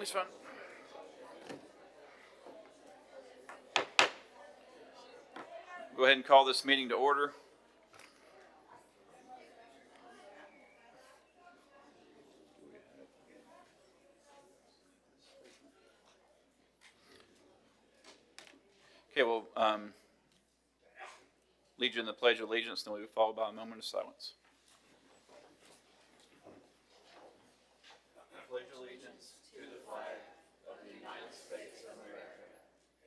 Always fun. Go ahead and call this meeting to order. Okay, we'll lead you in the Pledge of Allegiance, then we will followed by a moment of silence. I pledge allegiance to the flag of the United States of America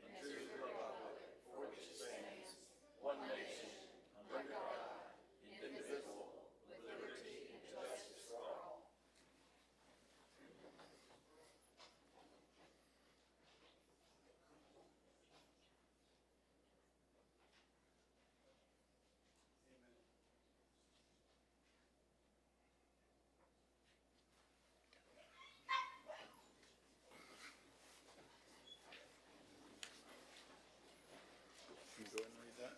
and to the republic for which it stands, one nation, under God, indivisible, with liberty and justice for all. Can you go ahead and read that?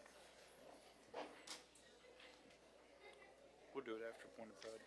We'll do it after point of pride.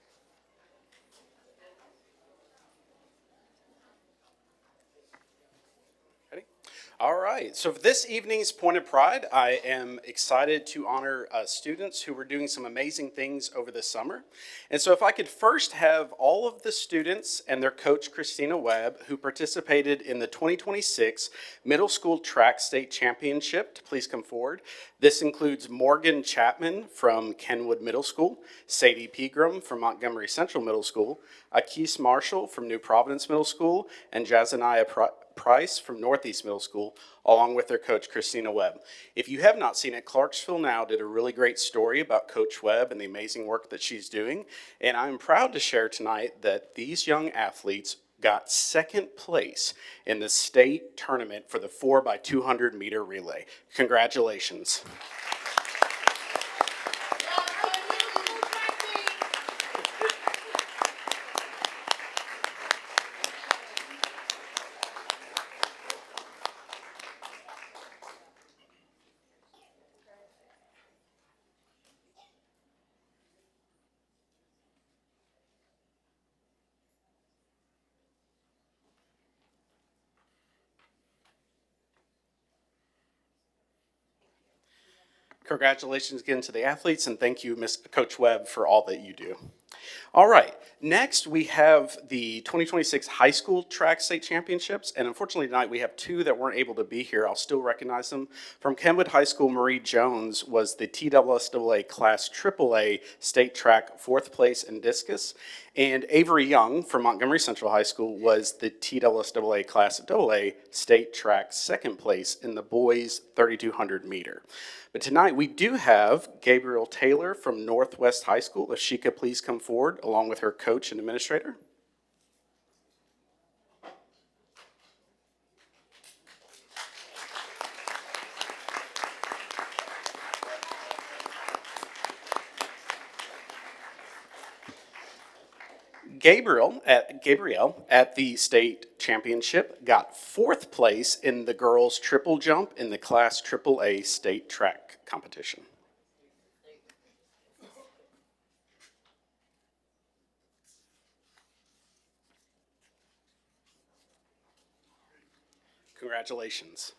All right, so for this evening's Point of Pride, I am excited to honor students who were doing some amazing things over the summer. And so if I could first have all of the students and their coach, Christina Webb, who participated in the 2026 Middle School Track State Championship, to please come forward. This includes Morgan Chapman from Kenwood Middle School, Sadie Pegram from Montgomery Central Middle School, Akis Marshall from New Providence Middle School, and Jazaniah Price from Northeast Middle School, along with their coach, Christina Webb. If you have not seen it, Clarksville Now did a really great story about Coach Webb and the amazing work that she's doing. And I'm proud to share tonight that these young athletes got second place in the state tournament for the 4x200 meter relay. Congratulations. Congratulations again to the athletes, and thank you, Coach Webb, for all that you do. All right, next we have the 2026 High School Track State Championships, and unfortunately tonight we have two that weren't able to be here. I'll still recognize them. From Kenwood High School, Marie Jones was the TSSAA Class AAA State Track 4th place in discus, and Avery Young from Montgomery Central High School was the TSSAA Class AA State Track 2nd place in the boys 3200 meter. But tonight we do have Gabriel Taylor from Northwest High School. If she could please come forward along with her coach and administrator. Gabriel at the state championship got 4th place in the girls triple jump in the Class AAA state track competition. Congratulations.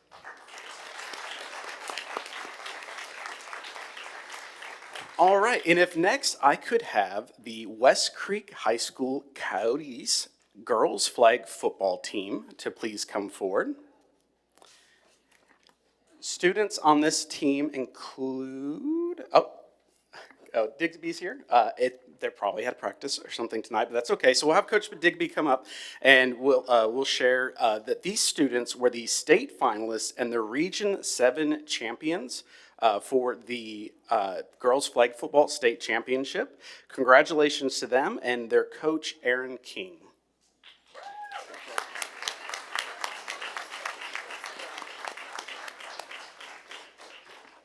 All right, and if next I could have the West Creek High School Coyotes girls flag football team to please come forward. Students on this team include, Digby's here. They probably had practice or something tonight, but that's okay. So we'll have Coach Digby come up, and we'll share that these students were the state finalists and the Region 7 champions for the Girls Flag Football State Championship. Congratulations to them and their coach, Aaron King.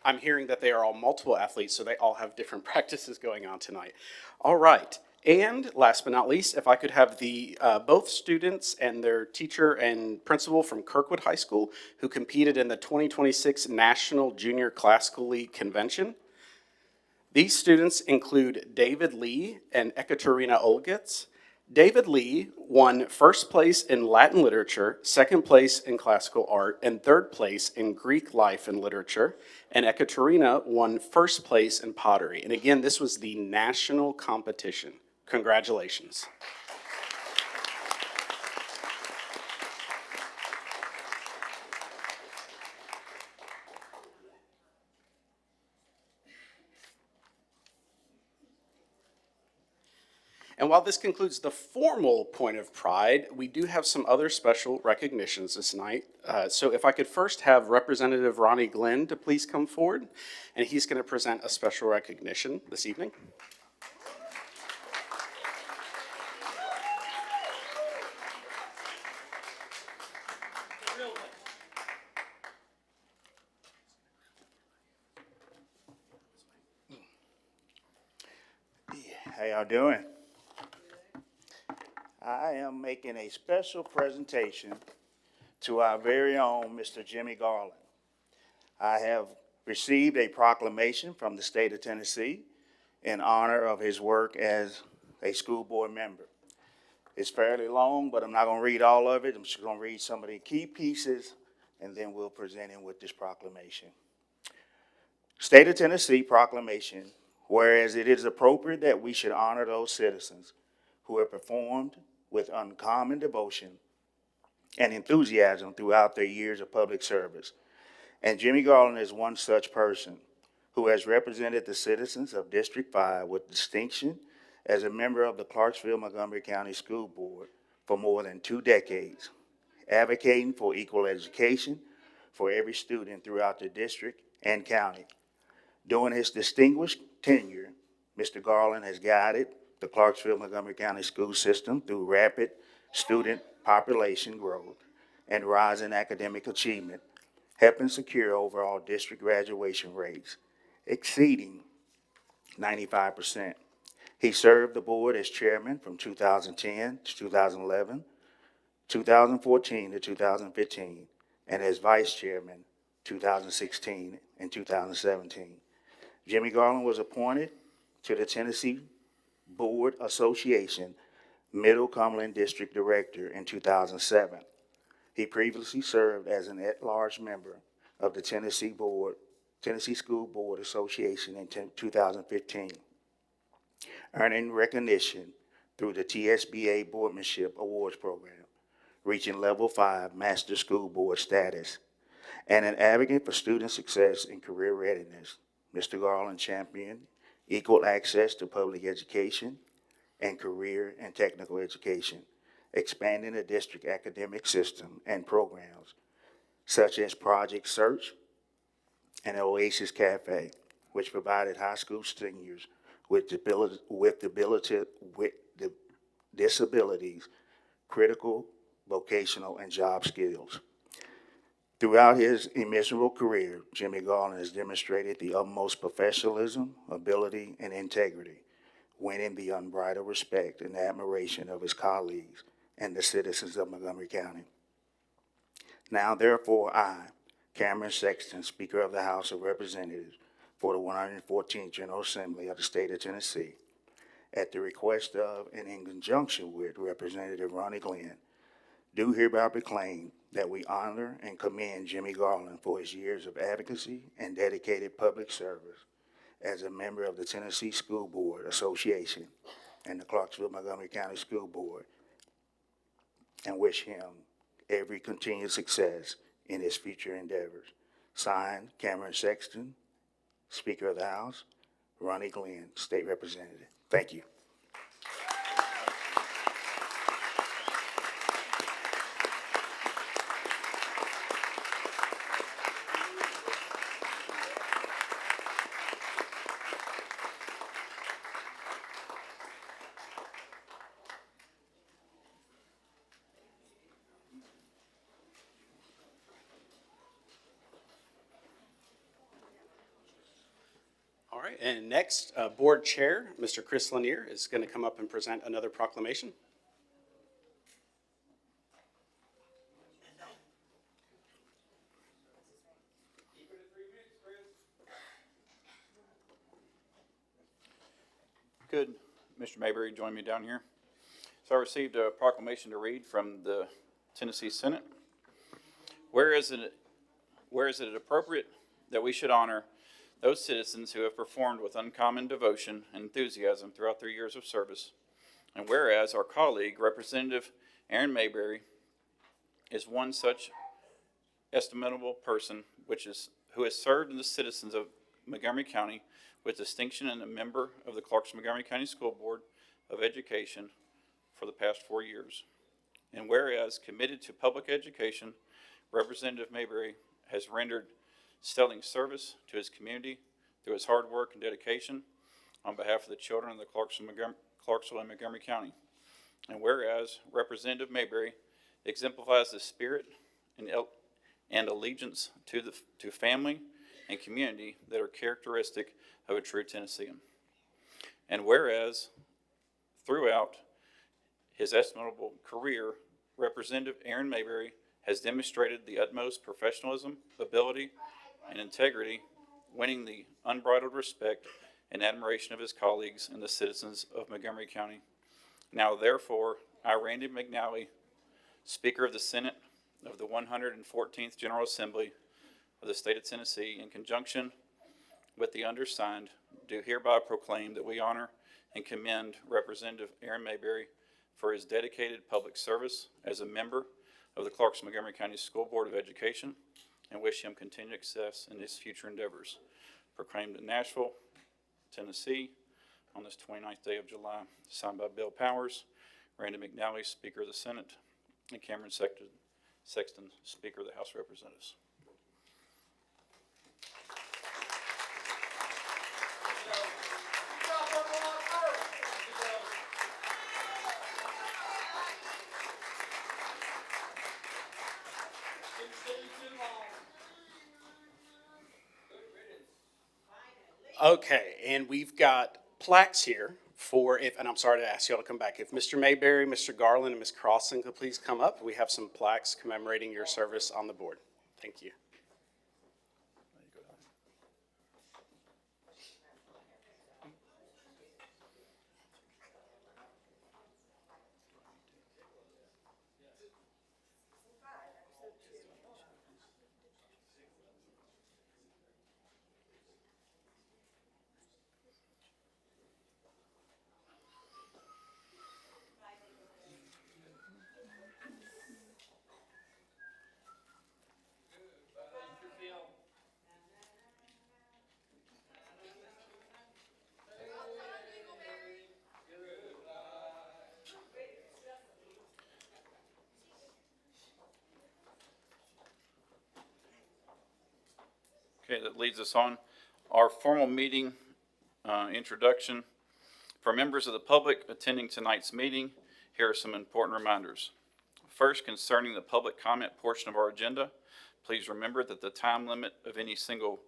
I'm hearing that they are all multiple athletes, so they all have different practices going on tonight. All right. And last but not least, if I could have the both students and their teacher and principal from Kirkwood High School who competed in the 2026 National Junior Classical League Convention. These students include David Lee and Ekaterina Olgitz, David Lee won first place in Latin literature, second place in classical art, and third place in Greek life and literature. And Ekaterina won first place in pottery. And again, this was the national competition. Congratulations. And while this concludes the formal point of pride, we do have some other special recognitions this night. So if I could first have Representative Ronnie Glenn to please come forward, and he's going to present a special recognition this evening. How y'all doing? I am making a special presentation to our very own Mr. Jimmy Garland. I have received a proclamation from the state of Tennessee in honor of his work as a school board member. It's fairly long, but I'm not going to read all of it. I'm just going to read some of the key pieces, and then we'll present him with this proclamation. State of Tennessee proclamation. Whereas it is appropriate that we should honor those citizens who have performed with uncommon devotion and enthusiasm throughout their years of public service. And Jimmy Garland is one such person who has represented the citizens of District 5 with distinction as a member of the Clarksville-Montgomery County School Board for more than 2 decades, advocating for equal education for every student throughout the district and county. During his distinguished tenure, Mr. Garland has guided the Clarksville-Montgomery County school system through rapid student population growth and rising academic achievement, helping secure overall district graduation rates exceeding 95%. He served the board as chairman from 2010 to 2011, 2014 to 2015, and as vice chairman 2016 and 2017. Jimmy Garland was appointed to the Tennessee Board Association Middle Cumberland District Director in 2007. He previously served as an at-large member of the Tennessee School Board Association in 2015, earning recognition through the TSBA Boardmanship Awards Program, reaching Level 5 Master School Board status, and an advocate for student success and career readiness. Mr. Garland championed equal access to public education and career and technical education, expanding the district academic system and programs such as Project Search and Oasis Cafe, which provided high school seniors with disabilities critical vocational and job skills. Throughout his immeasurable career, Jimmy Garland has demonstrated the utmost professionalism, ability, and integrity, winning the unbridled respect and admiration of his colleagues and the citizens of Montgomery County. Now, therefore, I, Cameron Sexton, Speaker of the House of Representatives for the 114th General Assembly of the State of Tennessee, at the request of and in conjunction with Representative Ronnie Glenn, do hereby proclaim that we honor and commend Jimmy Garland for his years of advocacy and dedicated public service as a member of the Tennessee School Board Association and the Clarksville-Montgomery County School Board, and wish him every continued success in his future endeavors. Signed, Cameron Sexton, Speaker of the House, Ronnie Glenn, State Representative. Thank you. All right, and next, Board Chair, Mr. Chris Lanier, is going to come up and present another proclamation. Could Mr. Mayberry join me down here? So I received a proclamation to read from the Tennessee Senate. Whereas it appropriate that we should honor those citizens who have performed with uncommon devotion and enthusiasm throughout their years of service, and whereas our colleague, Representative Aaron Mayberry, is one such estimable person who has served the citizens of Montgomery County with distinction and a member of the Clarksville-Montgomery County School Board of Education for the past 4 years. And whereas committed to public education, Representative Mayberry has rendered sterling service to his community through his hard work and dedication on behalf of the children of the Clarksville and Montgomery County. And whereas Representative Mayberry exemplifies the spirit and allegiance to family and community that are characteristic of a true Tennessean. And whereas throughout his estimable career, Representative Aaron Mayberry has demonstrated the utmost professionalism, ability, and integrity, winning the unbridled respect and admiration of his colleagues and the citizens of Montgomery County. Now, therefore, I, Randy McNally, Speaker of the Senate of the 114th General Assembly of the State of Tennessee, in conjunction with the undersigned, do hereby proclaim that we honor and commend Representative Aaron Mayberry for his dedicated public service as a member of the Clarksville-Montgomery County School Board of Education, and wish him continued success in his future endeavors. Proclaimed in Nashville, Tennessee, on this 29th day of July, signed by Bill Powers, Randy McNally, Speaker of the Senate, and Cameron Sexton, Speaker of the House of Representatives. Okay, and we've got plaques here and I'm sorry to ask y'all to come back. If Mr. Mayberry, Mr. Garland, and Ms. Crossan could please come up. We have some plaques commemorating your service on the board. Thank you. Okay, that leads us on our formal meeting introduction. For members of the public attending tonight's meeting, here are some important reminders. First, concerning the public comment portion of our agenda, please remember that the time limit of any single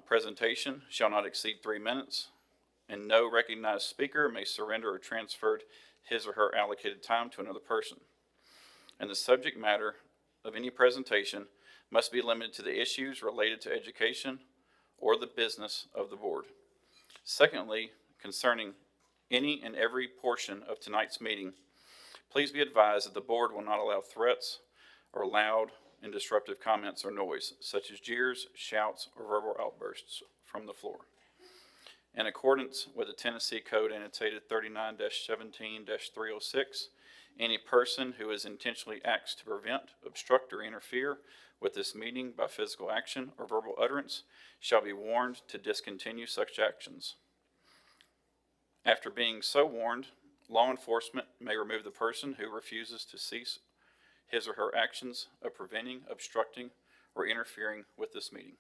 presentation shall not exceed 3 minutes, and no recognized speaker may surrender or transfer his or her allocated time to another person. And the subject matter of any presentation must be limited to the issues related to education or the business of the board. Secondly, concerning any and every portion of tonight's meeting, please be advised that the board will not allow threats or loud and disruptive comments or noise, such as jeers, shouts, or verbal outbursts from the floor. In accordance with the Tennessee Code annotated 39-17-306, any person who is intentionally acts to prevent, obstruct, or interfere with this meeting by physical action or verbal utterance shall be warned to discontinue such actions. After being so warned, law enforcement may remove the person who refuses to cease his or her actions of preventing, obstructing, or interfering with this meeting.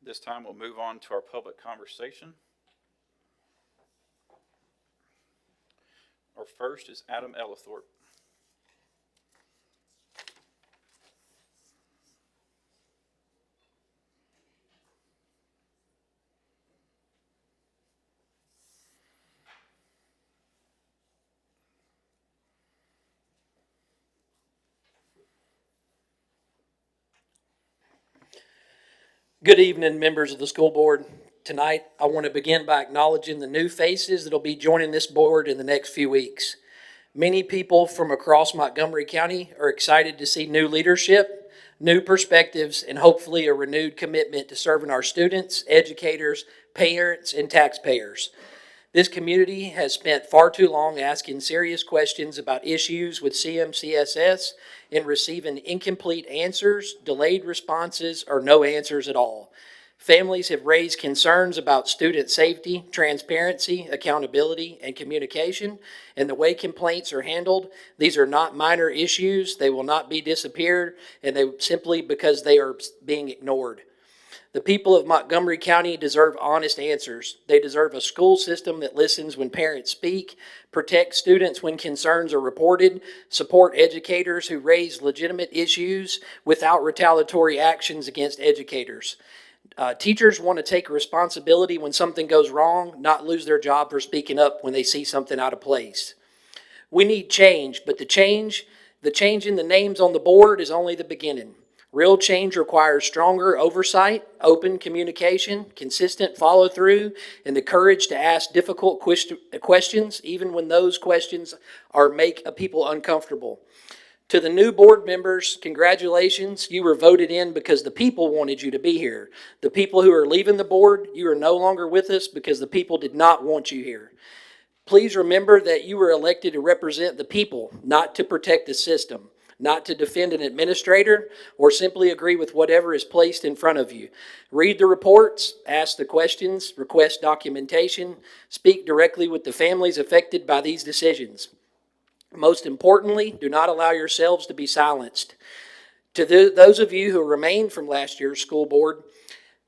This time we'll move on to our public conversation. Our first is Adam Ellithorpe. Good evening, members of the school board. tonight, I want to begin by acknowledging the new faces that'll be joining this board in the next few weeks. Many people from across Montgomery County are excited to see new leadership, new perspectives, and hopefully a renewed commitment to serving our students, educators, parents, and taxpayers. This community has spent far too long asking serious questions about issues with CMCSS and receiving incomplete answers, delayed responses, or no answers at all. Families have raised concerns about student safety, transparency, accountability, and communication, and the way complaints are handled. These are not minor issues. They will not be disappeared, and they simply because they are being ignored. The people of Montgomery County deserve honest answers. They deserve a school system that listens when parents speak, protects students when concerns are reported, support educators who raise legitimate issues without retaliatory actions against educators. Teachers want to take responsibility when something goes wrong, not lose their job for speaking up when they see something out of place. We need change, but the change in the names on the board is only the beginning. Real change requires stronger oversight, open communication, consistent follow-through, and the courage to ask difficult questions, even when those questions make people uncomfortable. To the new board members, congratulations. You were voted in because the people wanted you to be here. The people who are leaving the board, you are no longer with us because the people did not want you here. Please remember that you were elected to represent the people, not to protect the system, not to defend an administrator, or simply agree with whatever is placed in front of you. Read the reports, ask the questions, request documentation, speak directly with the families affected by these decisions. Most importantly, do not allow yourselves to be silenced. To those of you who remain from last year's school board,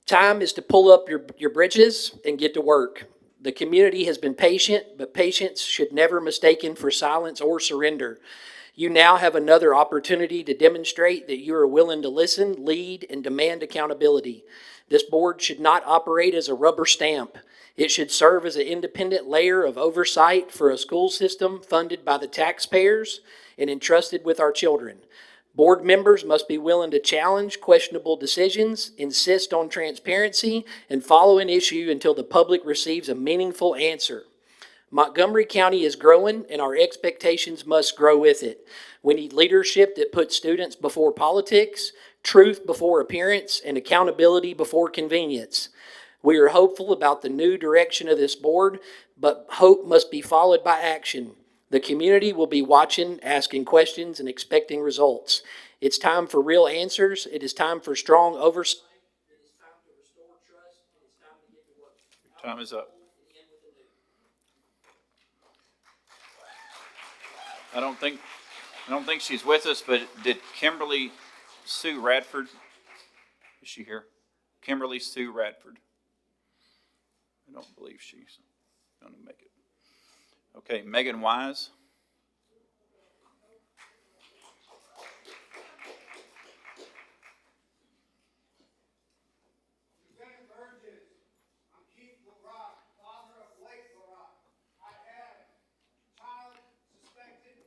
time is to pull up your britches and get to work. The community has been patient, but patience should never be mistaken for silence or surrender. You now have another opportunity to demonstrate that you are willing to listen, lead, and demand accountability. This board should not operate as a rubber stamp. It should serve as an independent layer of oversight for a school system funded by the taxpayers and entrusted with our children. Board members must be willing to challenge questionable decisions, insist on transparency, and follow an issue until the public receives a meaningful answer. Montgomery County is growing, and our expectations must grow with it. We need leadership that puts students before politics, truth before appearance, and accountability before convenience. We are hopeful about the new direction of this board, but hope must be followed by action. The community will be watching, asking questions, and expecting results. It's time for real answers. It is time for strong oversight. It is time to restore trust. It is time to get to work. Time is up. I don't think she's with us, but did Kimberly Sue Radford, is she here? Kimberly Sue Radford. I don't believe she's going to make it. Okay, Megan Wise.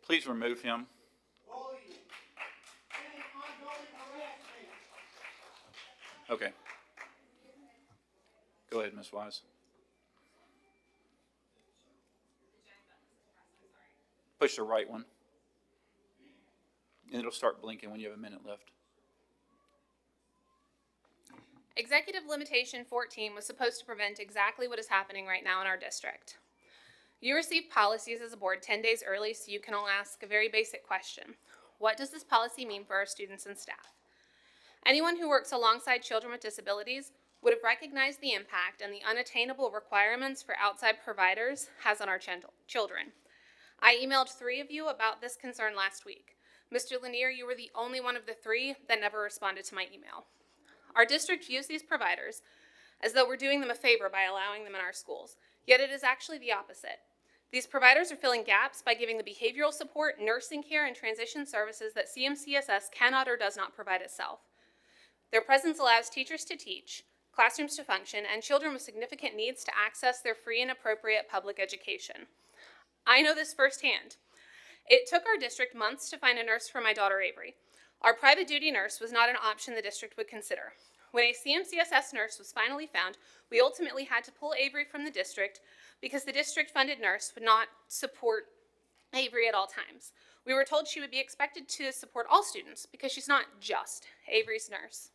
Please remove him. Okay. Go ahead, Ms. Wise. Push the right one. And it'll start blinking when you have a minute left. Executive Limitation 14 was supposed to prevent exactly what is happening right now in our district. You receive policies as a board 10 days early, so you can all ask a very basic question. What does this policy mean for our students and staff? Anyone who works alongside children with disabilities would have recognized the impact and the unattainable requirements for outside providers has on our children. I emailed 3 of you about this concern last week. Mr. Lanier, you were the only one of the 3 that never responded to my email. Our district views these providers as though we're doing them a favor by allowing them in our schools, yet it is actually the opposite. These providers are filling gaps by giving the behavioral support, nursing care, and transition services that CMCSS cannot or does not provide itself. Their presence allows teachers to teach, classrooms to function, and children with significant needs to access their free and appropriate public education. I know this firsthand. It took our district months to find a nurse for my daughter Avery. Our private duty nurse was not an option the district would consider. When a CMCSS nurse was finally found, we ultimately had to pull Avery from the district because the district-funded nurse would not support Avery at all times. We were told she would be expected to support all students because she's not just Avery's nurse.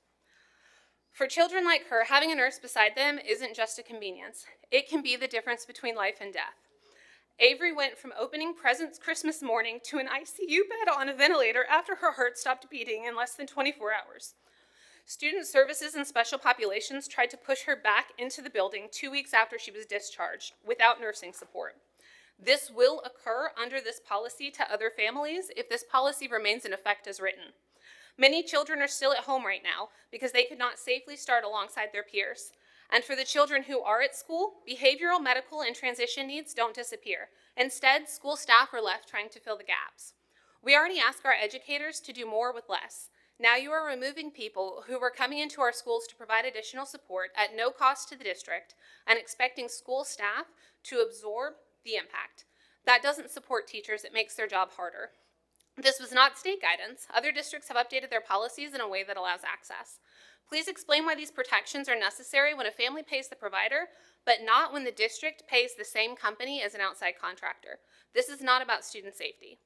For children like her, having a nurse beside them isn't just a convenience. It can be the difference between life and death. Avery went from opening presents Christmas morning to an ICU bed on a ventilator after her heart stopped beating in less than 24 hours. Student Services and Special Populations tried to push her back into the building 2 weeks after she was discharged without nursing support. This will occur under this policy to other families if this policy remains in effect as written. Many children are still at home right now because they could not safely start alongside their peers. And for the children who are at school, behavioral, medical, and transition needs don't disappear. Instead, school staff are left trying to fill the gaps. We already ask our educators to do more with less. Now you are removing people who were coming into our schools to provide additional support at no cost to the district and expecting school staff to absorb the impact. That doesn't support teachers, it makes their job harder. This was not state guidance. Other districts have updated their policies in a way that allows access. Please explain why these protections are necessary when a family pays the provider, but not when the district pays the same company as an outside contractor. This is not about student safety.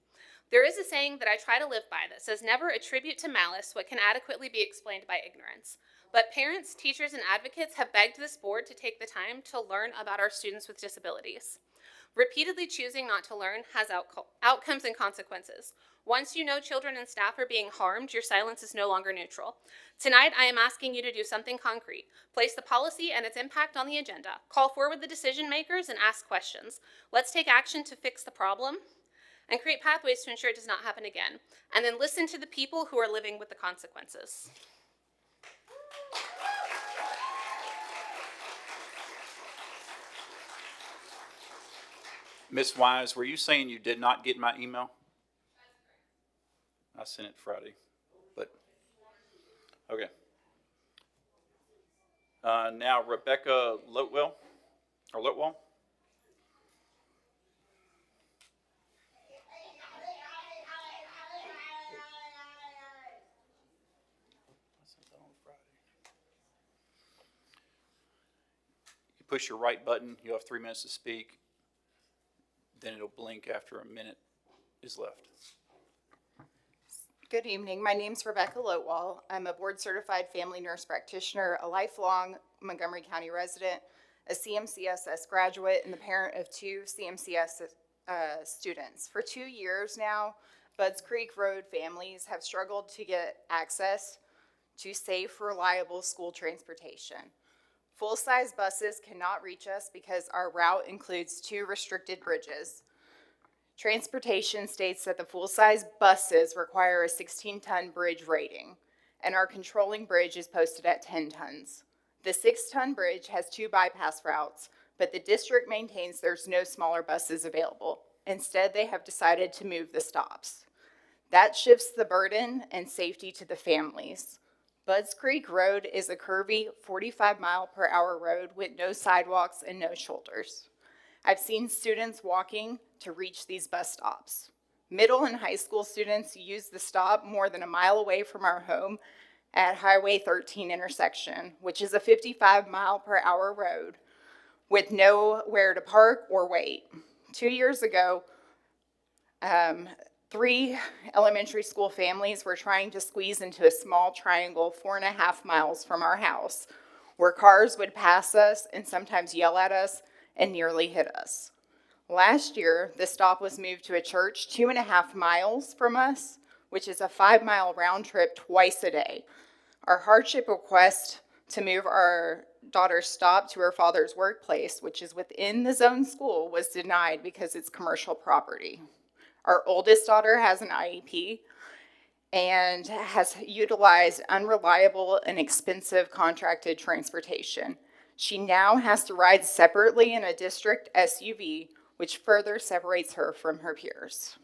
There is a saying that I try to live by that says never attribute to malice what can adequately be explained by ignorance. But parents, teachers, and advocates have begged this board to take the time to learn about our students with disabilities. Repeatedly choosing not to learn has outcomes and consequences. Once you know children and staff are being harmed, your silence is no longer neutral. Tonight, I am asking you to do something concrete. Place the policy and its impact on the agenda. Call forward the decision makers and ask questions. Let's take action to fix the problem and create pathways to ensure it does not happen again. And then listen to the people who are living with the consequences. Ms. Wise, were you saying you did not get my email? I sent it Friday, but, okay. Now Rebecca Lotwell. You push your right button, you'll have 3 minutes to speak. Then it'll blink after a minute is left. Good evening. My name's Rebecca Lotwell. I'm a board-certified family nurse practitioner, a lifelong Montgomery County resident, a CMCSS graduate, and the parent of 2 CMCSS students. For 2 years now, Budds Creek Road families have struggled to get access to safe, reliable school transportation. Full-size buses cannot reach us because our route includes 2 restricted bridges. Transportation states that the full-size buses require a 16-ton bridge rating, and our controlling bridge is posted at 10 tons. The 6-ton bridge has 2 bypass routes, but the district maintains there's no smaller buses available. Instead, they have decided to move the stops. That shifts the burden and safety to the families. Budds Creek Road is a curvy 45-mile-per-hour road with no sidewalks and no shoulders. I've seen students walking to reach these bus stops. Middle and high school students use the stop more than a mile away from our home at Highway 13 intersection, which is a 55-mile-per-hour road with nowhere to park or wait. 2 years ago, 3 elementary school families were trying to squeeze into a small triangle 4.5 miles from our house, where cars would pass us and sometimes yell at us and nearly hit us. Last year, the stop was moved to a church 2.5 miles from us, which is a 5-mile round trip twice a day. Our hardship request to move our daughter's stop to her father's workplace, which is within the zone school, was denied because it's commercial property. Our oldest daughter has an IEP and has utilized unreliable and expensive contracted transportation. She now has to ride separately in a district SUV, which further separates her from her peers.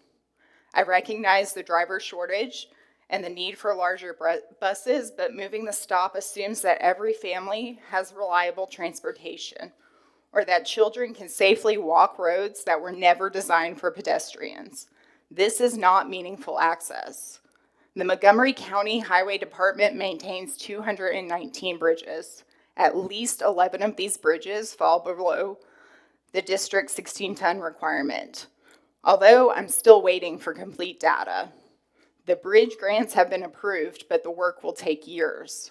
I recognize the driver shortage and the need for larger buses, but moving the stop assumes that every family has reliable transportation, or that children can safely walk roads that were never designed for pedestrians. This is not meaningful access. The Montgomery County Highway Department maintains 219 bridges. At least 11 of these bridges fall below the district's 16-ton requirement. Although I'm still waiting for complete data. The bridge grants have been approved, but the work will take years.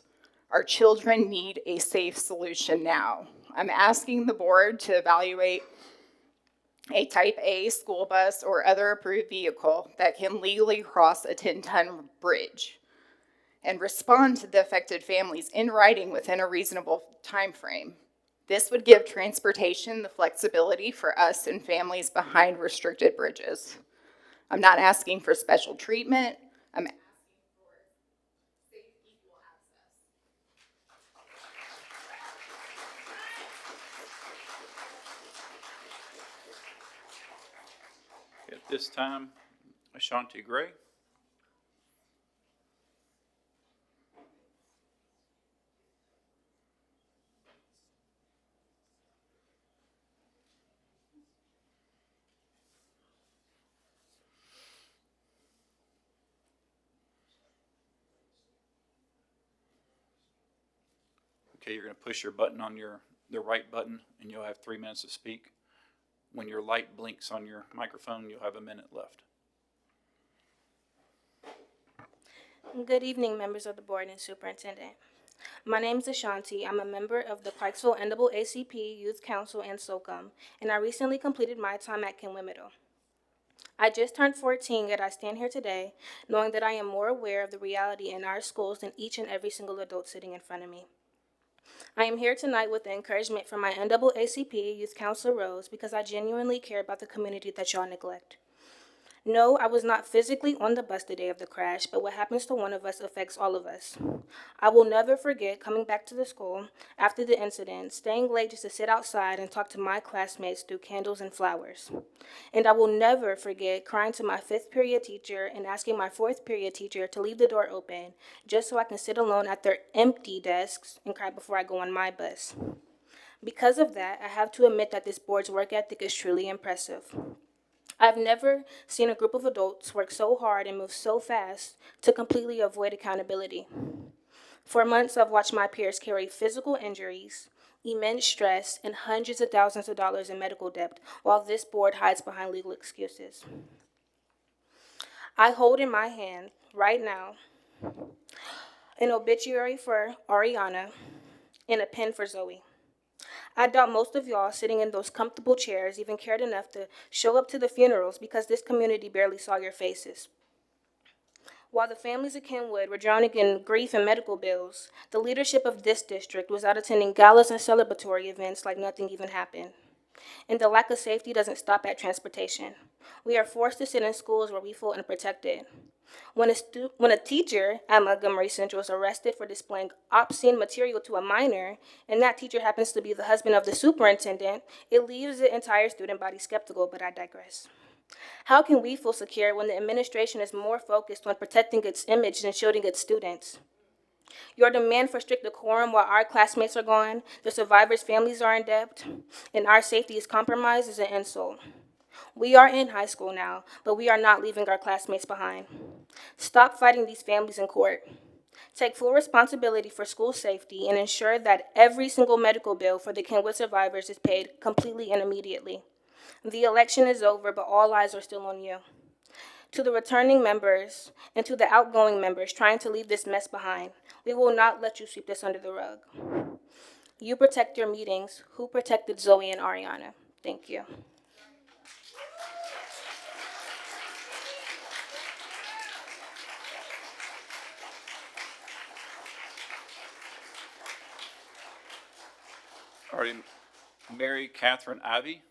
Our children need a safe solution now. I'm asking the board to evaluate a type A school bus or other approved vehicle that can legally cross a 10-ton bridge and respond to the affected families in writing within a reasonable time frame. This would give transportation the flexibility for us and families behind restricted bridges. I'm not asking for special treatment. I'm asking for safe, equal access. At this time, Ashanti Gray. Okay, you're going to push your button on the right button, and you'll have 3 minutes to speak. When your light blinks on your microphone, you'll have a minute left. Good evening, members of the board and superintendent. My name is Ashanti. I'm a member of the Clarksville NAACP Youth Council and SOCUM, and I recently completed my time at Kenwood Middle. I just turned 14, yet I stand here today knowing that I am more aware of the reality in our schools than each and every single adult sitting in front of me. I am here tonight with the encouragement from my NAACP Youth Counselor Rose because I genuinely care about the community that y'all neglect. No, I was not physically on the bus the day of the crash, but what happens to one of us affects all of us. I will never forget coming back to the school after the incident, staying late just to sit outside and talk to my classmates through candles and flowers. And I will never forget crying to my 5th period teacher and asking my 4th period teacher to leave the door open just so I can sit alone at their empty desks and cry before I go on my bus. Because of that, I have to admit that this board's work ethic is truly impressive. I've never seen a group of adults work so hard and move so fast to completely avoid accountability. For months, I've watched my peers carry physical injuries, immense stress, and hundreds of thousands of dollars in medical debt, while this board hides behind legal excuses. I hold in my hand, right now, an obituary for Ariana and a pen for Zoe. I doubt most of y'all sitting in those comfortable chairs even cared enough to show up to the funerals because this community barely saw your faces. While the families of Kenwood were drowning in grief and medical bills, the leadership of this district was out attending galas and celebratory events like nothing even happened. And the lack of safety doesn't stop at transportation. We are forced to sit in schools where we feel unprotected. When a teacher at Montgomery Central is arrested for displaying obscene material to a minor, and that teacher happens to be the husband of the superintendent, it leaves the entire student body skeptical, but I digress. How can we feel secure when the administration is more focused on protecting its image than shielding its students? Your demand for strict decorum while our classmates are gone, the survivors' families are in debt, and our safety is compromised is an insult. We are in high school now, but we are not leaving our classmates behind. Stop fighting these families in court. Take full responsibility for school safety and ensure that every single medical bill for the Kenwood survivors is paid completely and immediately. The election is over, but all eyes are still on you. To the returning members and to the outgoing members trying to leave this mess behind, we will not let you sweep this under the rug. You protect your meetings. Who protected Zoe and Ariana? Thank you. All right, Mary Catherine Ivy.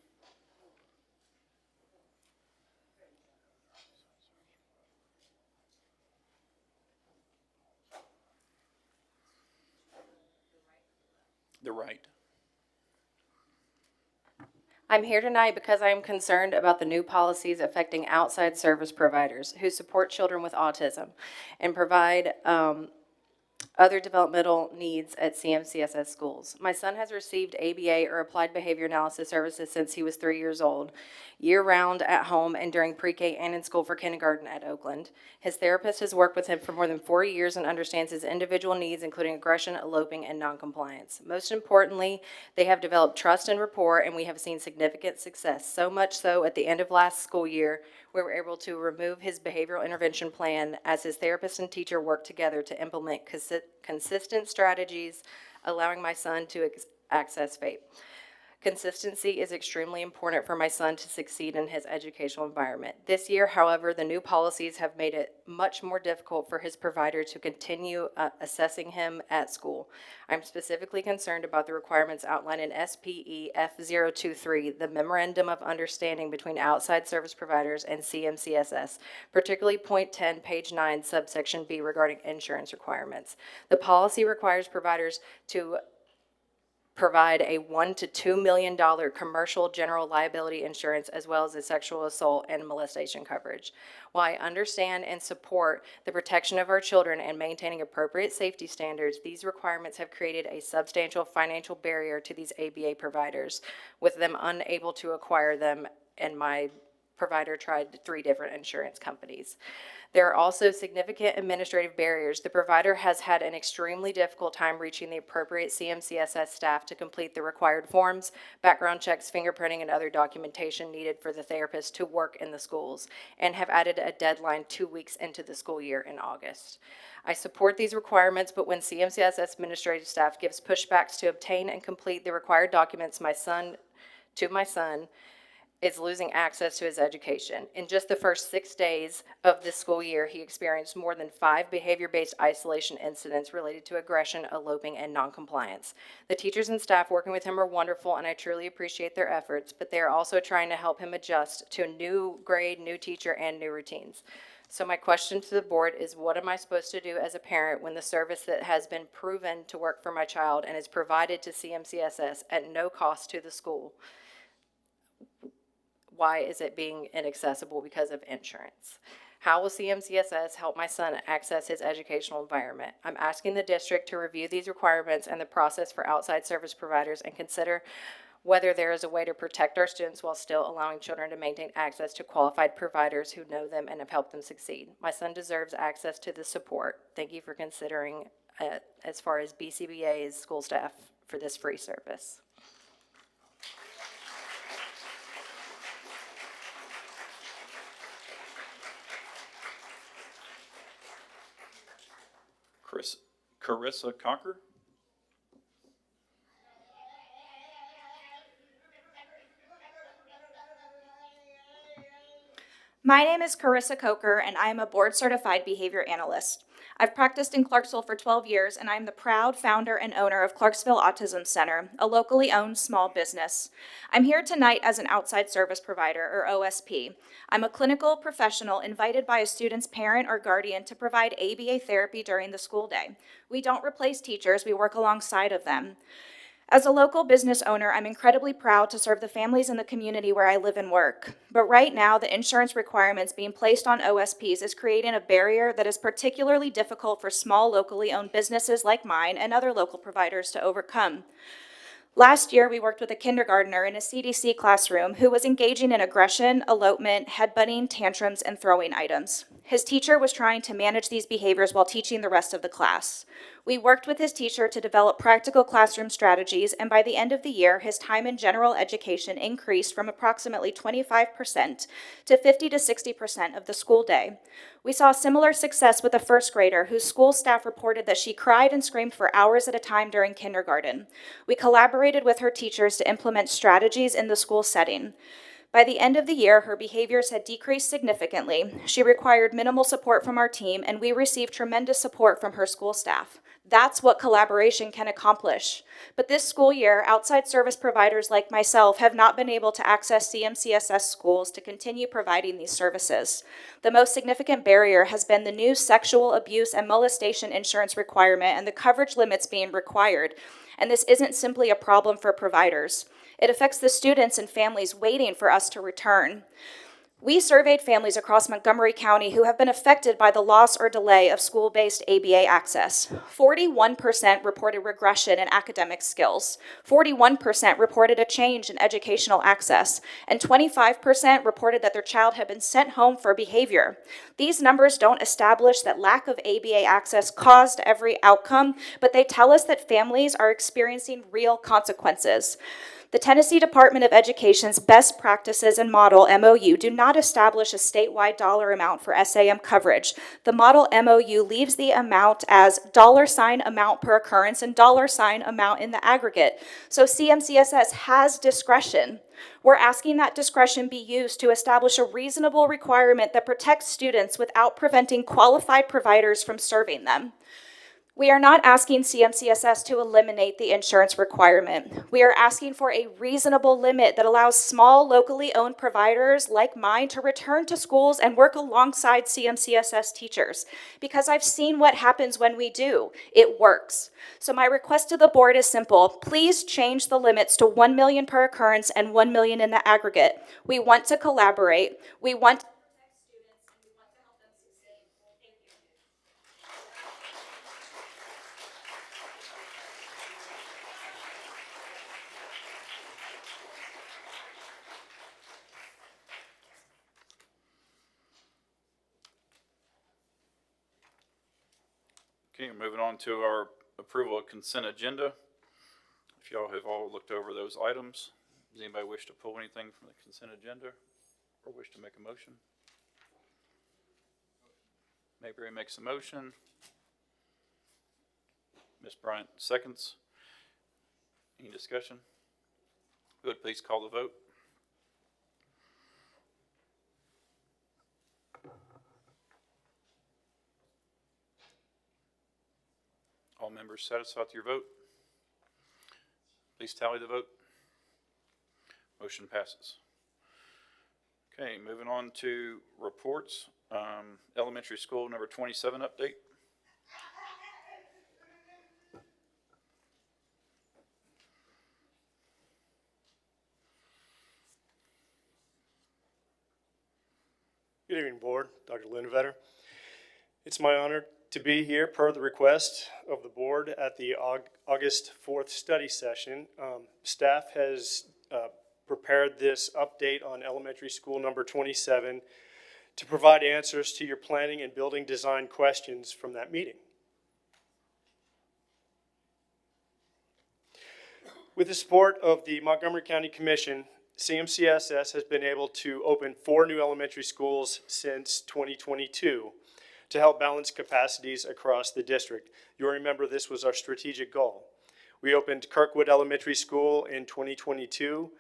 The right. I'm here tonight because I am concerned about the new policies affecting outside service providers who support children with autism and provide other developmental needs at CMCSS schools. My son has received ABA or Applied Behavior Analysis services since he was 3 years old, year-round at home and during pre-K and in school for kindergarten at Oakland. His therapist has worked with him for more than 4 years and understands his individual needs, including aggression, eloping, and noncompliance. Most importantly, they have developed trust and rapport, and we have seen significant success, so much so at the end of last school year, we were able to remove his behavioral intervention plan as his therapist and teacher worked together to implement consistent strategies, allowing my son to access FAPE. Consistency is extremely important for my son to succeed in his educational environment. This year, however, the new policies have made it much more difficult for his provider to continue assessing him at school. I'm specifically concerned about the requirements outlined in SPE F023, the Memorandum of Understanding between outside service providers and CMCSS, particularly point 10, page 9, subsection B regarding insurance requirements. The policy requires providers to provide a $1 to $2 million commercial general liability insurance as well as a sexual assault and molestation coverage. While I understand and support the protection of our children and maintaining appropriate safety standards, these requirements have created a substantial financial barrier to these ABA providers, with them unable to acquire them, and my provider tried 3 different insurance companies. There are also significant administrative barriers. The provider has had an extremely difficult time reaching the appropriate CMCSS staff to complete the required forms, background checks, fingerprinting, and other documentation needed for the therapist to work in the schools, and have added a deadline 2 weeks into the school year in August. I support these requirements, but when CMCSS administrative staff gives pushbacks to obtain and complete the required documents, my son is losing access to his education. In just the first 6 days of this school year, he experienced more than 5 behavior-based isolation incidents related to aggression, eloping, and noncompliance. The teachers and staff working with him are wonderful, and I truly appreciate their efforts, but they are also trying to help him adjust to a new grade, new teacher, and new routines. So my question to the board is, what am I supposed to do as a parent when the service that has been proven to work for my child and is provided to CMCSS at no cost to the school? Why is it being inaccessible because of insurance? How will CMCSS help my son access his educational environment? I'm asking the district to review these requirements and the process for outside service providers and consider whether there is a way to protect our students while still allowing children to maintain access to qualified providers who know them and have helped them succeed. My son deserves access to the support. Thank you for considering as far as BCBA's school staff for this free service. Carissa Cocker. My name is Carissa Coker, and I am a board-certified behavior analyst. I've practiced in Clarksville for 12 years, and I'm the proud founder and owner of Clarksville Autism Center, a locally owned small business. I'm here tonight as an outside service provider, or OSP. I'm a clinical professional invited by a student's parent or guardian to provide ABA therapy during the school day. We don't replace teachers, we work alongside of them. As a local business owner, I'm incredibly proud to serve the families in the community where I live and work. But right now, the insurance requirements being placed on OSPs is creating a barrier that is particularly difficult for small, locally owned businesses like mine and other local providers to overcome. Last year, we worked with a kindergartner in a CDC classroom who was engaging in aggression, elopement, headbutting, tantrums, and throwing items. His teacher was trying to manage these behaviors while teaching the rest of the class. We worked with his teacher to develop practical classroom strategies, and by the end of the year, his time in general education increased from approximately 25% to 50 to 60% of the school day. We saw similar success with a first grader whose school staff reported that she cried and screamed for hours at a time during kindergarten. We collaborated with her teachers to implement strategies in the school setting. By the end of the year, her behaviors had decreased significantly. She required minimal support from our team, and we received tremendous support from her school staff. That's what collaboration can accomplish. But this school year, outside service providers like myself have not been able to access CMCSS schools to continue providing these services. The most significant barrier has been the new sexual abuse and molestation insurance requirement and the coverage limits being required. And this isn't simply a problem for providers. It affects the students and families waiting for us to return. We surveyed families across Montgomery County who have been affected by the loss or delay of school-based ABA access. 41% reported regression in academic skills, 41% reported a change in educational access, and 25% reported that their child had been sent home for behavior. These numbers don't establish that lack of ABA access caused every outcome, but they tell us that families are experiencing real consequences. The Tennessee Department of Education's best practices and model MOU do not establish a statewide dollar amount for SAM coverage. The model MOU leaves the amount as $ amount per occurrence and $ amount in the aggregate. So CMCSS has discretion. We're asking that discretion be used to establish a reasonable requirement that protects students without preventing qualified providers from serving them. We are not asking CMCSS to eliminate the insurance requirement. We are asking for a reasonable limit that allows small, locally owned providers like mine to return to schools and work alongside CMCSS teachers. Because I've seen what happens when we do. It works. So my request to the board is simple. Please change the limits to $1 million per occurrence and $1 million in the aggregate. We want to collaborate. We want to protect students, and we want to help them succeed. Thank you. Okay, moving on to our approval of consent agenda. If y'all have all looked over those items, does anybody wish to pull anything from the consent agenda or wish to make a motion? Mayberry makes a motion. Ms. Bryant seconds. Any discussion? Who would please call the vote? All members satisfied with your vote? Please tally the vote. Motion passes. Okay, moving on to reports. Elementary school number 27 update. Good evening, Board. Dr. Lindevetter. It's my honor to be here per the request of the board at the August 4th study session. Staff has prepared this update on elementary school number 27 to provide answers to your planning and building design questions from that meeting. With the support of the Montgomery County Commission, CMCSS has been able to open 4 new elementary schools since 2022 to help balance capacities across the district. You'll remember this was our strategic goal. We opened Kirkwood Elementary School in 2022,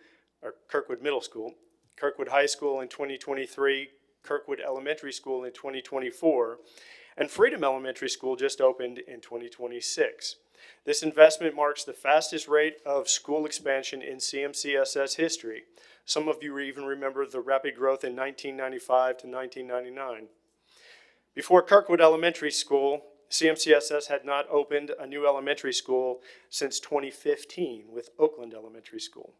or Kirkwood Middle School, Kirkwood High School in 2023, Kirkwood Elementary School in 2024, and Freedom Elementary School just opened in 2026. This investment marks the fastest rate of school expansion in CMCSS history. Some of you even remember the rapid growth in 1995 to 1999. Before Kirkwood Elementary School, CMCSS had not opened a new elementary school since 2015 with Oakland Elementary School.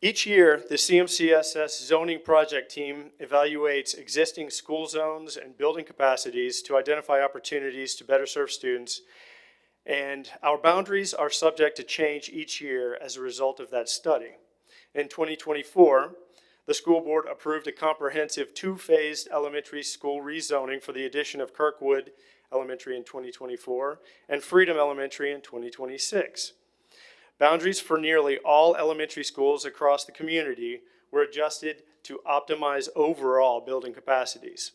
Each year, the CMCSS zoning project team evaluates existing school zones and building capacities to identify opportunities to better serve students, and our boundaries are subject to change each year as a result of that study. In 2024, the school board approved a comprehensive 2-phased elementary school rezoning for the addition of Kirkwood Elementary in 2024 and Freedom Elementary in 2026. Boundaries for nearly all elementary schools across the community were adjusted to optimize overall building capacities.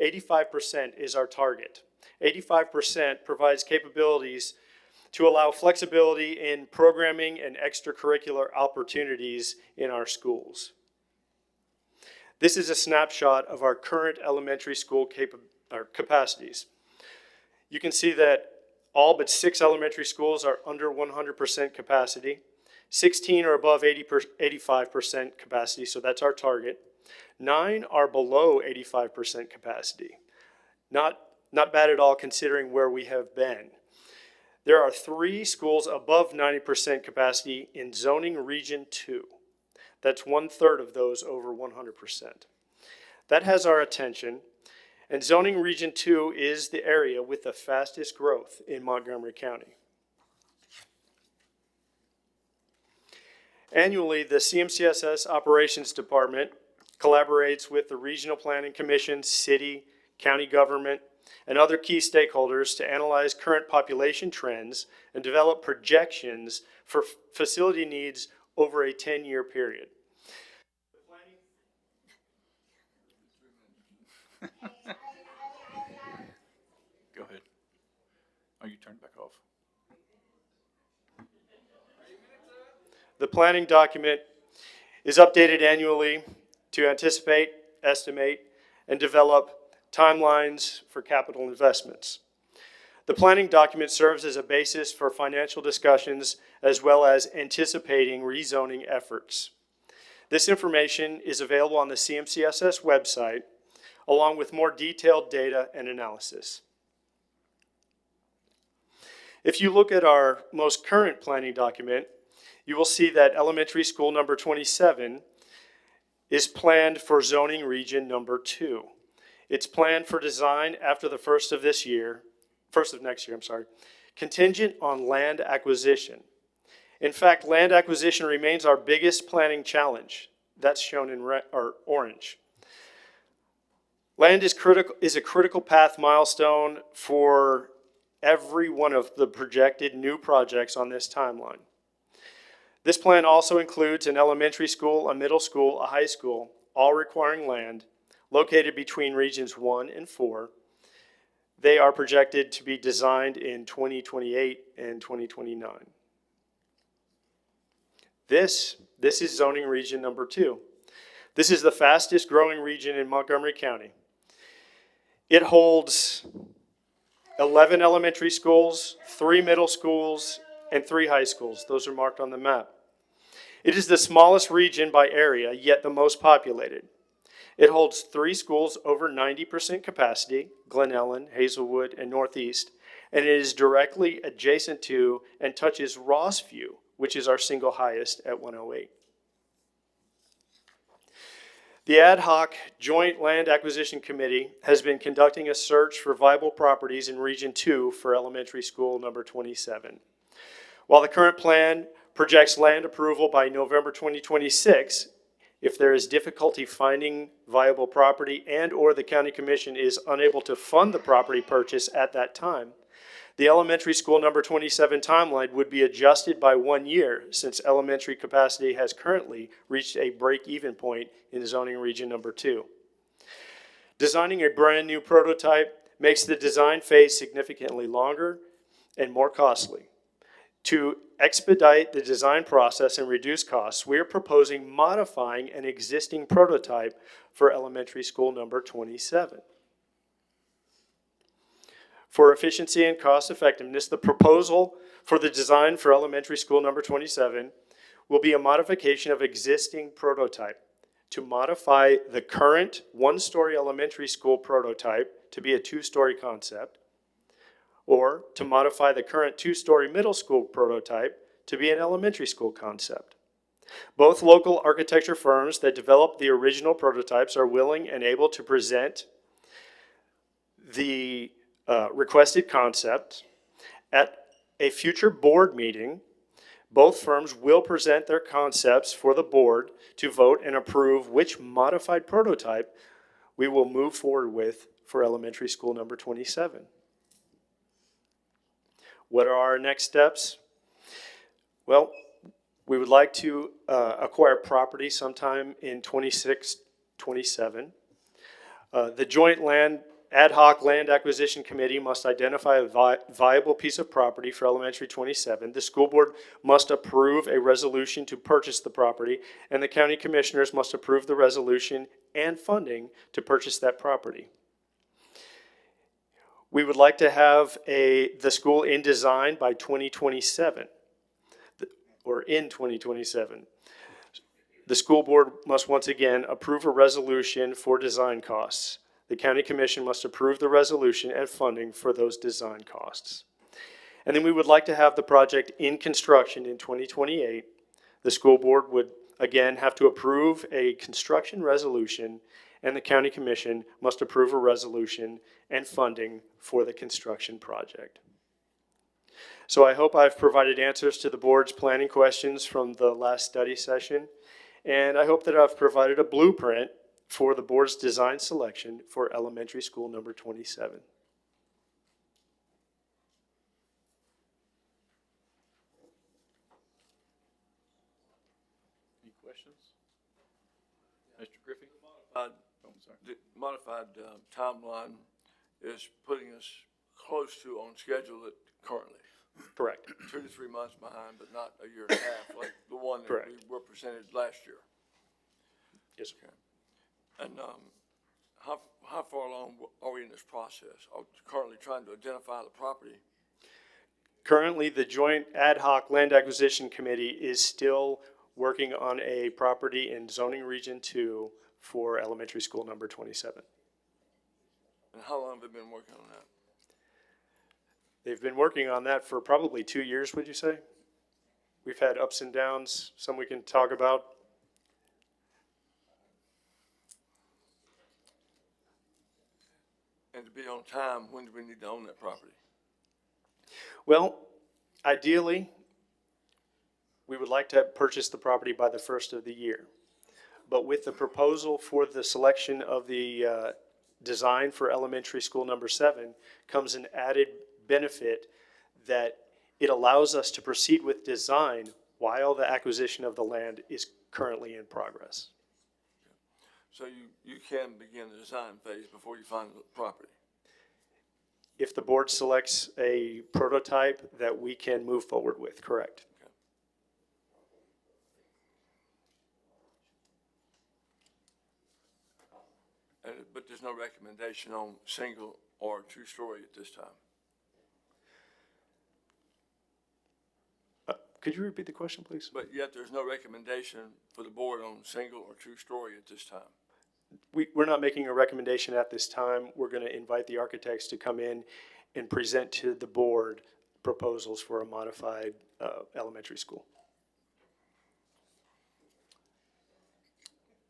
85% is our target. 85% provides capabilities to allow flexibility in programming and extracurricular opportunities in our schools. This is a snapshot of our current elementary school capacities. You can see that all but 6 elementary schools are under 100% capacity. 16 are above 85% capacity, so that's our target. 9 are below 85% capacity. Not bad at all considering where we have been. There are 3 schools above 90% capacity in zoning region 2. That's 1/3 of those over 100%. That has our attention, and zoning region 2 is the area with the fastest growth in Montgomery County. Annually, the CMCSS Operations Department collaborates with the Regional Planning Commission, city, county government, and other key stakeholders to analyze current population trends and develop projections for facility needs over a 10-year period. Go ahead. Oh, you turned back off. The planning document is updated annually to anticipate, estimate, and develop timelines for capital investments. The planning document serves as a basis for financial discussions as well as anticipating rezoning efforts. This information is available on the CMCSS website, along with more detailed data and analysis. If you look at our most current planning document, you will see that elementary school number 27 is planned for zoning region number 2. It's planned for design after the first of next year, contingent on land acquisition. In fact, land acquisition remains our biggest planning challenge. That's shown in red or orange. Land is a critical path milestone for every one of the projected new projects on this timeline. This plan also includes an elementary school, a middle school, a high school, all requiring land, located between regions 1 and 4. They are projected to be designed in 2028 and 2029. This is zoning region number 2. This is the fastest growing region in Montgomery County. It holds 11 elementary schools, 3 middle schools, and 3 high schools. Those are marked on the map. It is the smallest region by area, yet the most populated. It holds 3 schools over 90% capacity, Glen Ellen, Hazelwood, and Northeast, and it is directly adjacent to and touches Rossview, which is our single highest at 108. The ad hoc Joint Land Acquisition Committee has been conducting a search for viable properties in Region 2 for elementary school number 27. While the current plan projects land approval by November 2026, if there is difficulty finding viable property and or the county commission is unable to fund the property purchase at that time, the elementary school number 27 timeline would be adjusted by 1 year, since elementary capacity has currently reached a break-even point in zoning region number 2. Designing a brand new prototype makes the design phase significantly longer and more costly. To expedite the design process and reduce costs, we are proposing modifying an existing prototype for elementary school number 27. For efficiency and cost effectiveness, the proposal for the design for elementary school number 27 will be a modification of existing prototype to modify the current 1-story elementary school prototype to be a 2-story concept, or to modify the current 2-story middle school prototype to be an elementary school concept. Both local architecture firms that developed the original prototypes are willing and able to present the requested concept at a future board meeting. Both firms will present their concepts for the board to vote and approve which modified prototype we will move forward with for elementary school number 27. What are our next steps? Well, we would like to acquire property sometime in 26, 27. The Joint Ad hoc Land Acquisition Committee must identify a viable piece of property for elementary 27. The school board must approve a resolution to purchase the property, and the county commissioners must approve the resolution and funding to purchase that property. We would like to have the school in design by 2027, or in 2027. The school board must once again approve a resolution for design costs. The county commission must approve the resolution and funding for those design costs. And then we would like to have the project in construction in 2028. The school board would again, have to approve a construction resolution, and the county commission must approve a resolution and funding for the construction project. So I hope I've provided answers to the board's planning questions from the last study session, and I hope that I've provided a blueprint for the board's design selection for elementary school number 27. Any questions? Mr. Griffey? The modified timeline is putting us close to on schedule currently. Correct. 2 to 3 months behind, but not a year and a half like the one that Correct. we were presented last year. Yes, sir. Okay. And how far along are we in this process? Are we currently trying to identify the property? Currently, the Joint Ad Hoc Land Acquisition Committee is still working on a property in zoning region 2 for elementary school number 27. And how long have they been working on that? They've been working on that for probably 2 years, would you say? We've had ups and downs, some we can talk about. And to be on time, when do we need to own that property? Well, ideally, we would like to purchase the property by the first of the year. But with the proposal for the selection of the design for elementary school number 7 comes an added benefit that it allows us to proceed with design while the acquisition of the land is currently in progress. So you can begin the design phase before you find the property? If the board selects a prototype that we can move forward with, correct. But there's no recommendation on single or two-story at this time? Could you repeat the question, please? But yet there's no recommendation for the board on single or two-story at this time? We're not making a recommendation at this time. We're going to invite the architects to come in and present to the board proposals for a modified elementary school.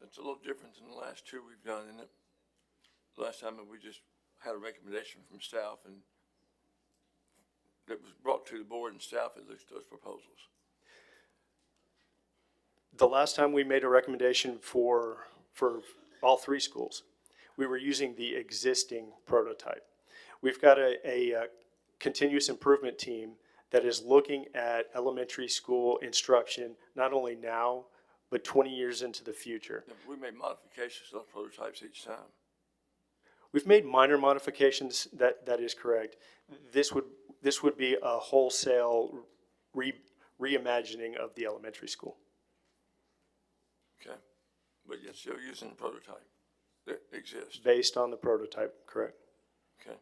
It's a little different than the last two we've done, isn't it? Last time we just had a recommendation from staff and it was brought to the board and staff had looked at those proposals. The last time we made a recommendation for all 3 schools, we were using the existing prototype. We've got a continuous improvement team that is looking at elementary school instruction, not only now, but 20 years into the future. We made modifications to those prototypes each time. We've made minor modifications, that is correct. This would be a wholesale reimagining of the elementary school. Okay, but you're still using the prototype that exists? Based on the prototype, correct. Okay.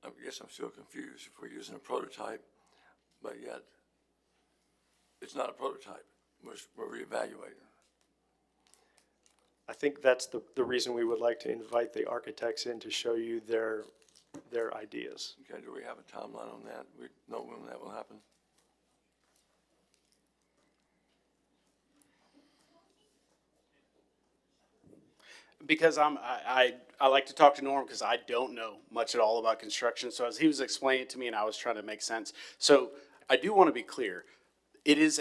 I guess I'm still confused if we're using a prototype, but yet it's not a prototype. We're reevaluating. I think that's the reason we would like to invite the architects in to show you their ideas. Okay, do we have a timeline on that? We know when that will happen? Because I like to talk to Norm because I don't know much at all about construction. So as he was explaining it to me and I was trying to make sense. So I do want to be clear. It's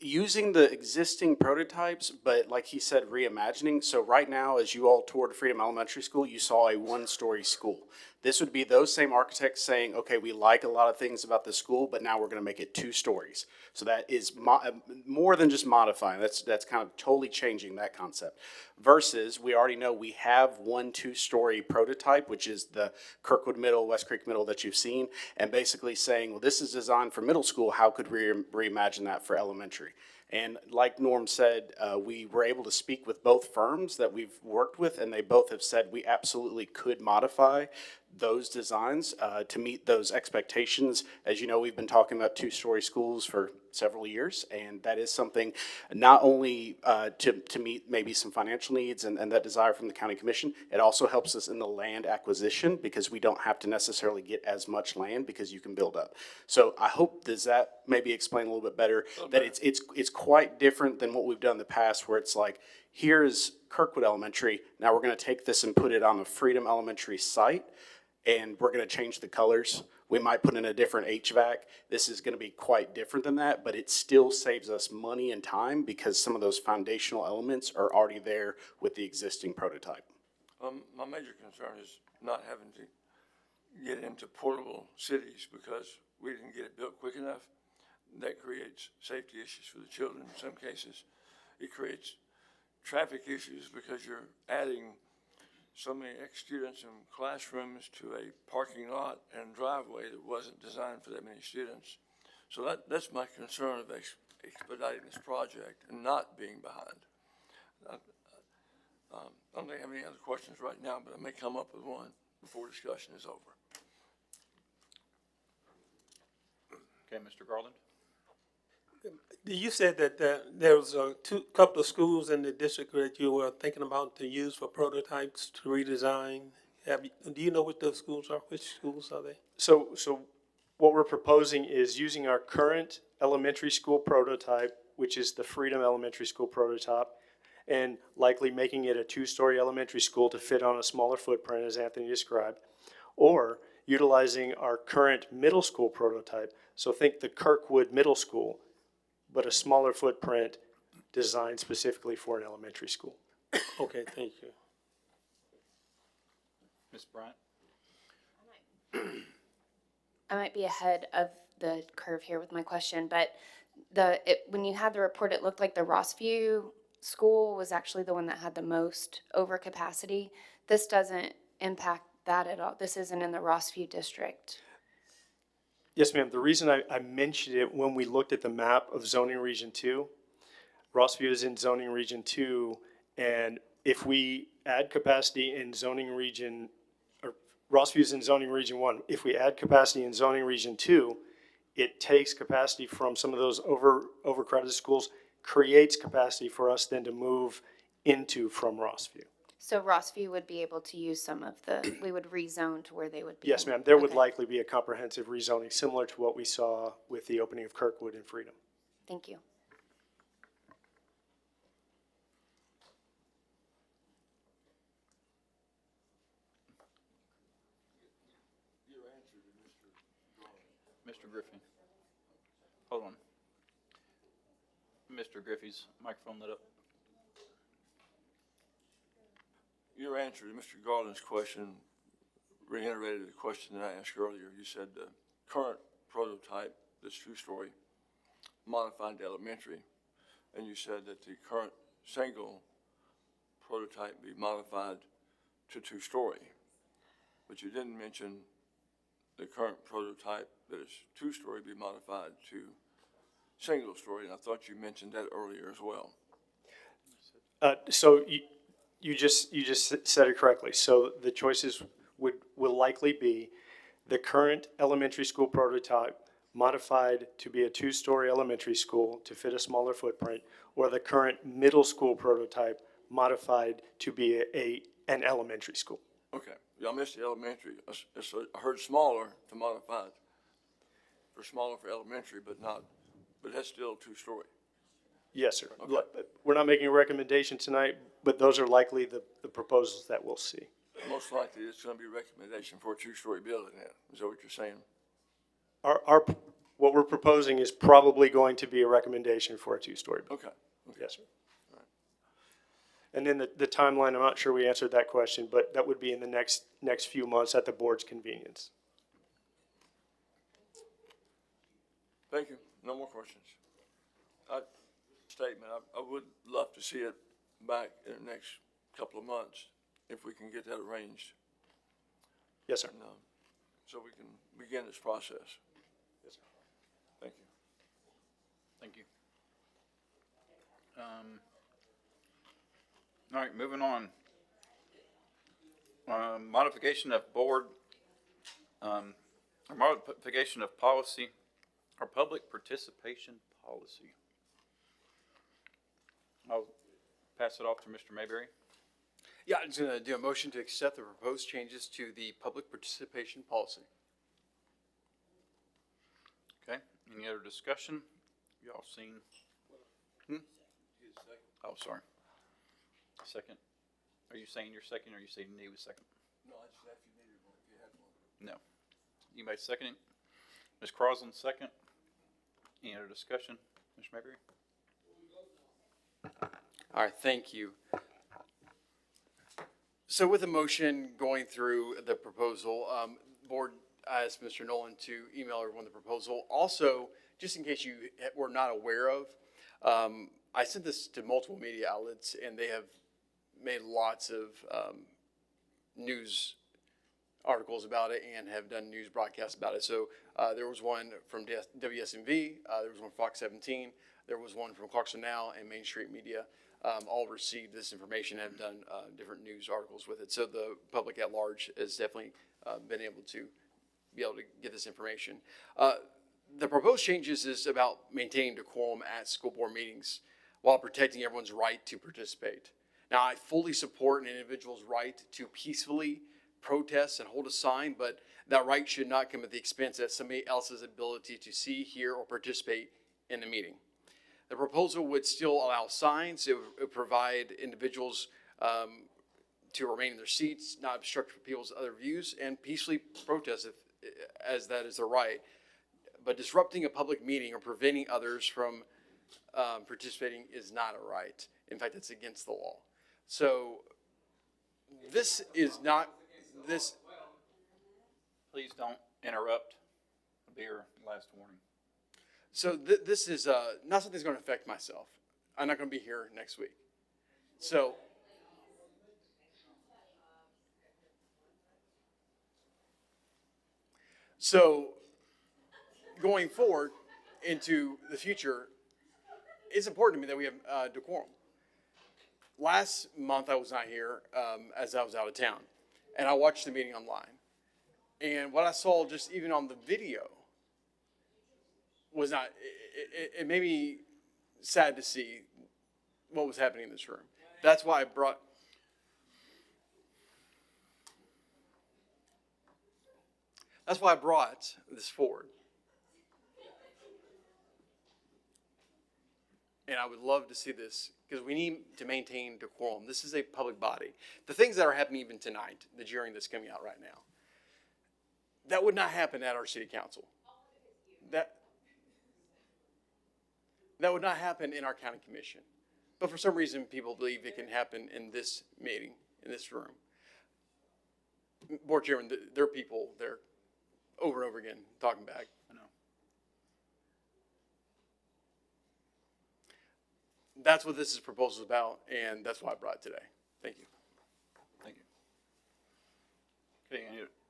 using the existing prototypes, but like he said, reimagining. So right now, as you all toured Freedom Elementary School, you saw a 1-story school. This would be those same architects saying, okay, we like a lot of things about the school, but now we're going to make it 2 stories. So that is more than just modifying. That's kind of totally changing that concept. Versus, we already know we have 1 2-story prototype, which is the Kirkwood Middle, West Creek Middle that you've seen, and basically saying, well, this is designed for middle school. How could we reimagine that for elementary? And like Norm said, we were able to speak with both firms that we've worked with, and they both have said we absolutely could modify those designs to meet those expectations. As you know, we've been talking about 2-story schools for several years, and that is something not only to meet maybe some financial needs and that desire from the county commission, it also helps us in the land acquisition because we don't have to necessarily get as much land because you can build up. So I hope, does that maybe explain a little bit better that it's quite different than what we've done in the past, where it's like, here's Kirkwood Elementary, now we're gonna take this and put it on the Freedom Elementary site, and we're gonna change the colors. We might put in a different HVAC. This is gonna be quite different than that, but it still saves us money and time because some of those foundational elements are already there with the existing prototype. My major concern is not having to get into portable cities because we didn't get it built quick enough. That creates safety issues for the children in some cases. It creates traffic issues because you're adding so many students in classrooms to a parking lot and driveway that wasn't designed for that many students. So that's my concern of expediting this project and not being behind. I don't think I have any other questions right now, but I may come up with one before discussion is over. Okay, Mr. Garland? You said that there was a couple of schools in the district that you were thinking about to use for prototypes to redesign. Do you know what those schools are? Which schools are they? So what we're proposing is using our current elementary school prototype, which is the Freedom Elementary School prototype, and likely making it a two-story elementary school to fit on a smaller footprint, as Anthony described, or utilizing our current middle school prototype. So think the Kirkwood Middle School, but a smaller footprint designed specifically for an elementary school. Okay, thank you. Ms. Bryant? I might be ahead of the curve here with my question, but when you had the report, it looked like the Rossview school was actually the one that had the most overcapacity. This doesn't impact that at all. This isn't in the Rossview district. Yes, ma'am. The reason I mentioned it when we looked at the map of zoning region 2, Rossview is in zoning region 2, and if we add capacity in zoning region, or Rossview is in zoning region 1, if we add capacity in zoning region 2, it takes capacity from some of those overcrowded schools, creates capacity for us then to move into from Rossview. So Rossview would be able to use some of we would rezone to where they would be. Yes, ma'am. There would Okay. likely be a comprehensive rezoning similar to what we saw with the opening of Kirkwood and Freedom. Thank you. Mr. Griffin? Hold on. Mr. Griffey's microphone lit up. Your answer to Mr. Garland's question reiterated the question that I asked earlier. You said the current prototype, this two-story, modified to elementary, and you said that the current single prototype be modified to two-story. But you didn't mention the current prototype that is two-story be modified to single-story, and I thought you mentioned that earlier as well. So you just said it correctly. So the choices will likely be the current elementary school prototype modified to be a two-story elementary school to fit a smaller footprint, or the current middle school prototype modified to be an elementary school. Okay, y'all missed the elementary. I heard smaller to modify it for smaller for elementary, but that's still two-story. Yes, sir. Okay. We're not making a recommendation tonight, but those are likely the proposals that we'll see. Most likely, it's going to be a recommendation for a two-story building then. Is that what you're saying? What we're proposing is probably going to be a recommendation for a two-story building. Okay. Yes, sir. And then the timeline, I'm not sure we answered that question, but that would be in the next few months at the board's convenience. Thank you. No more questions. Statement. I would love to see it back in the next couple of months if we can get that arranged. Yes, sir. And, so we can begin this process. Yes, sir. Thank you. Thank you. All right, moving on. Modification of board, or modification of policy, or public participation policy. I'll pass it off to Mr. Mayberry. Yeah, I'm just gonna do a motion to accept the proposed changes to the public participation policy. Okay, any other discussion? Y'all seen? Oh, sorry. Second. Are you saying your second, or are you saying need a second? No, I just asked if you needed one, if you had one. No. Anybody seconding? Ms. Crosland, second. Any other discussion? Mr. Mayberry? All right, thank you. So with the motion going through the proposal, board asked Mr. Nolan to email everyone the proposal. Also, just in case you were not aware of, I sent this to multiple media outlets, and they have made lots of news articles about it and have done news broadcasts about it. So there was one from WSMV, there was one from Fox 17, there was one from Clarksville Now and Main Street Media. All received this information and have done different news articles with it. So the public at large has definitely been able to get this information. The proposed changes is about maintaining decorum at school board meetings while protecting everyone's right to participate. Now, I fully support an individual's right to peacefully protest and hold a sign, but that right should not come at the expense of somebody else's ability to see, hear, or participate in the meeting. The proposal would still allow signs. It would provide individuals to remain in their seats, not obstruct people's other views, and peacefully protest as that is their right. But disrupting a public meeting or preventing others from participating is not a right. In fact, it's against the law. So this is not this. Please don't interrupt. It'll be your last warning. So this is not something that's going to affect myself. I'm not going to be here next week. So going forward into the future, it's important to me that we have decorum. Last month I was not here as I was out of town, and I watched the meeting online. And what I saw just even on the video was not, it made me sad to see what was happening in this room. That's why I brought this forward. And I would love to see this because we need to maintain decorum. This is a public body. The things that are happening even tonight, the jeering that's coming out right now, that would not happen at our city council. That would not happen in our county commission. But for some reason, people believe it can happen in this meeting, in this room. Board Chairman, there are people there over and over again talking back. I know. That's what this proposal is about, and that's why I brought it today. Thank you. Thank you. Okay,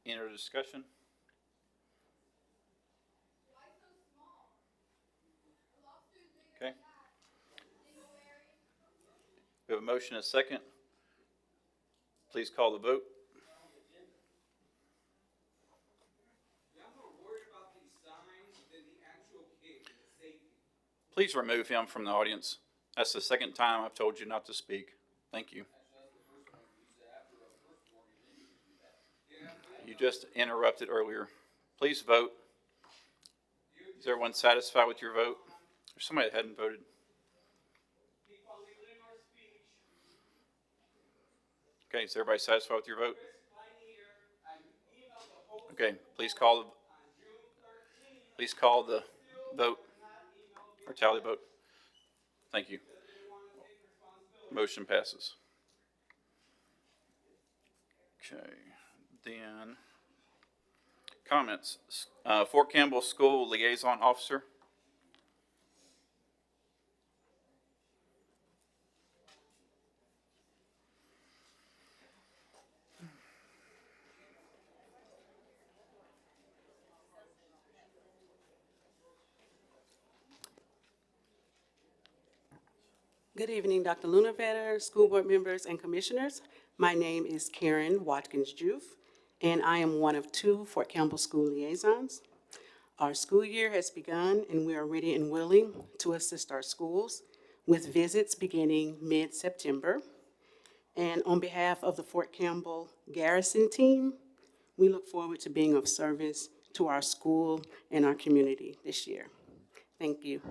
any other discussion? Okay. We have a motion and a second. Please call the vote. Please remove him from the audience. That's the second time I've told you not to speak. Thank you. You just interrupted earlier. Please vote. Is everyone satisfied with your vote? There's somebody that hadn't voted. Okay, is everybody satisfied with your vote? Okay, please call the vote or tally vote. Thank you. Motion passes. Okay, then comments. Fort Campbell School Liaison Officer. Good evening, Dr. Lunavetter, school board members, and commissioners. My name is Karen Watkins-Juve, and I am one of two Fort Campbell School liaisons. Our school year has begun, and we are ready and willing to assist our schools with visits beginning mid-September. And on behalf of the Fort Campbell Garrison team, we look forward to being of service to our school and our community this year. Thank you.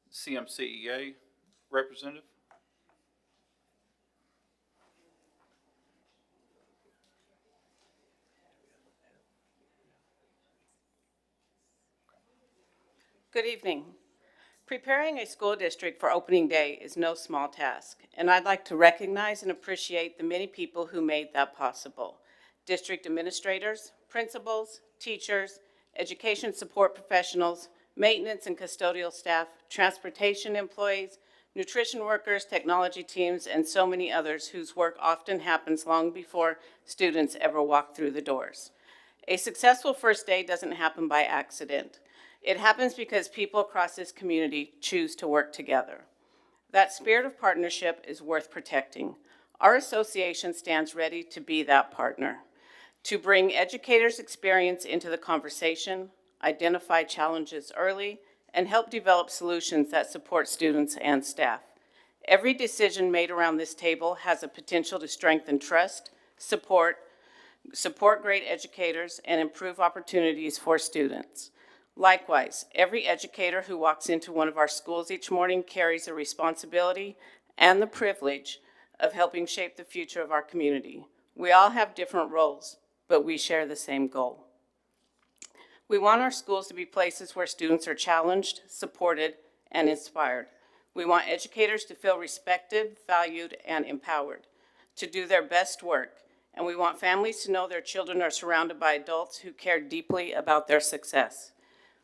CMCEA representative? Good evening. Preparing a school district for opening day is no small task, and I'd like to recognize and appreciate the many people who made that possible. District administrators, principals, teachers, education support professionals, maintenance and custodial staff, transportation employees, nutrition workers, technology teams, and so many others whose work often happens long before students ever walk through the doors. A successful first day doesn't happen by accident. It happens because people across this community choose to work together. That spirit of partnership is worth protecting. Our association stands ready to be that partner, to bring educators' experience into the conversation, identify challenges early, and help develop solutions that support students and staff. Every decision made around this table has a potential to strengthen trust, support great educators, and improve opportunities for students. Likewise, every educator who walks into one of our schools each morning carries a responsibility and the privilege of helping shape the future of our community. We all have different roles, but we share the same goal. We want our schools to be places where students are challenged, supported, and inspired. We want educators to feel respected, valued, and empowered, to do their best work, and we want families to know their children are surrounded by adults who care deeply about their success.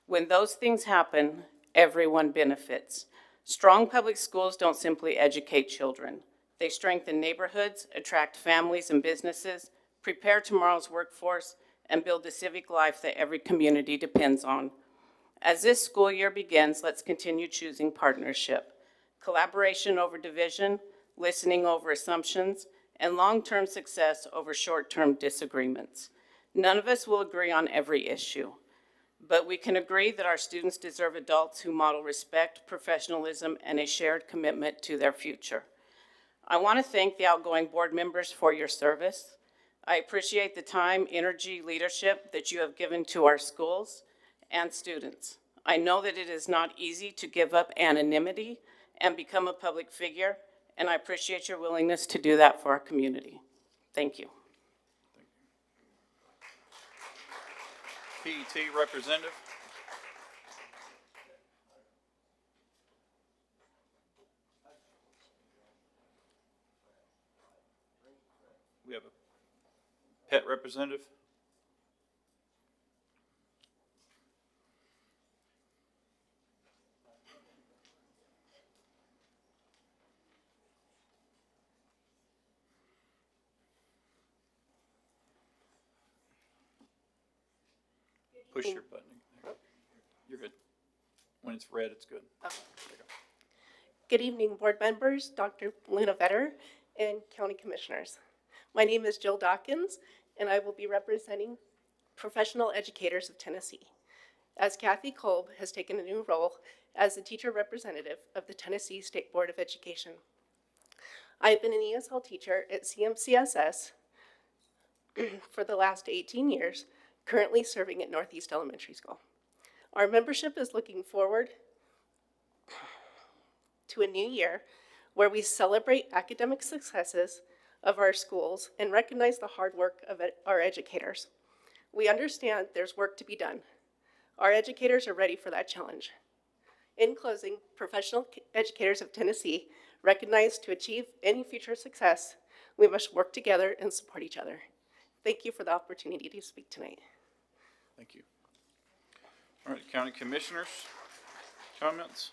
When those things happen, everyone benefits. Strong public schools don't simply educate children. They strengthen neighborhoods, attract families and businesses, prepare tomorrow's workforce, and build the civic life that every community depends on. As this school year begins, let's continue choosing partnership, collaboration over division, listening over assumptions, and long-term success over short-term disagreements. None of us will agree on every issue, but we can agree that our students deserve adults who model respect, professionalism, and a shared commitment to their future. I want to thank the outgoing board members for your service. I appreciate the time, energy, leadership that you have given to our schools and students. I know that it is not easy to give up anonymity and become a public figure, and I appreciate your willingness to do that for our community. Thank you. PET representative? We have a pet representative? Push your button. You're good. When it's red, it's good. Okay. Good evening, board members, Dr. Luna Vetter, and county commissioners. My name is Jill Dawkins, and I will be representing Professional Educators of Tennessee, as Kathy Kolb has taken a new role as the teacher representative of the Tennessee State Board of Education. I have been an ESL teacher at CMCSS for the last 18 years, currently serving at Northeast Elementary School. Our membership is looking forward to a new year where we celebrate academic successes of our schools and recognize the hard work of our educators. We understand there's work to be done. Our educators are ready for that challenge. In closing, Professional Educators of Tennessee recognize to achieve any future success, we must work together and support each other. Thank you for the opportunity to speak tonight. Thank you. All right, county commissioners, comments?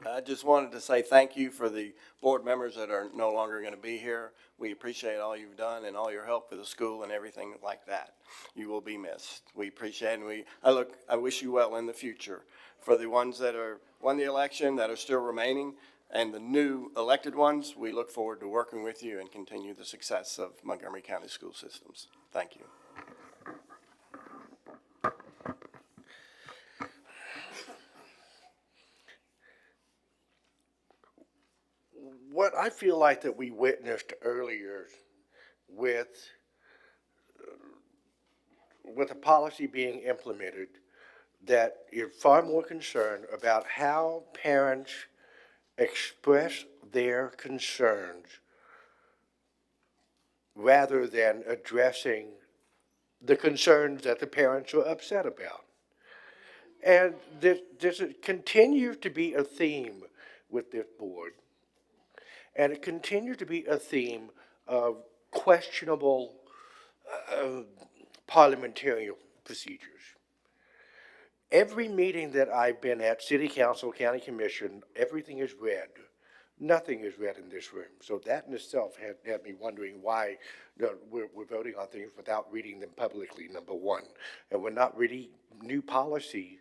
I just wanted to say thank you for the board members that are no longer going to be here. We appreciate all you've done and all your help for the school and everything like that. You will be missed. We appreciate it, and I wish you well in the future. For the ones that won the election that are still remaining, And the new elected ones, we look forward to working with you and continue the success of Montgomery County school systems. Thank you. What I feel like that we witnessed earlier with a policy being implemented, that you're far more concerned about how parents express their concerns rather than addressing the concerns that the parents are upset about. And this continues to be a theme with this board. And it continues to be a theme of questionable parliamentary procedures. Every meeting that I've been at, city council, county commission, everything is read. Nothing is read in this room. So that in itself had me wondering why we're voting on things without reading them publicly, number one. And we're not reading new policy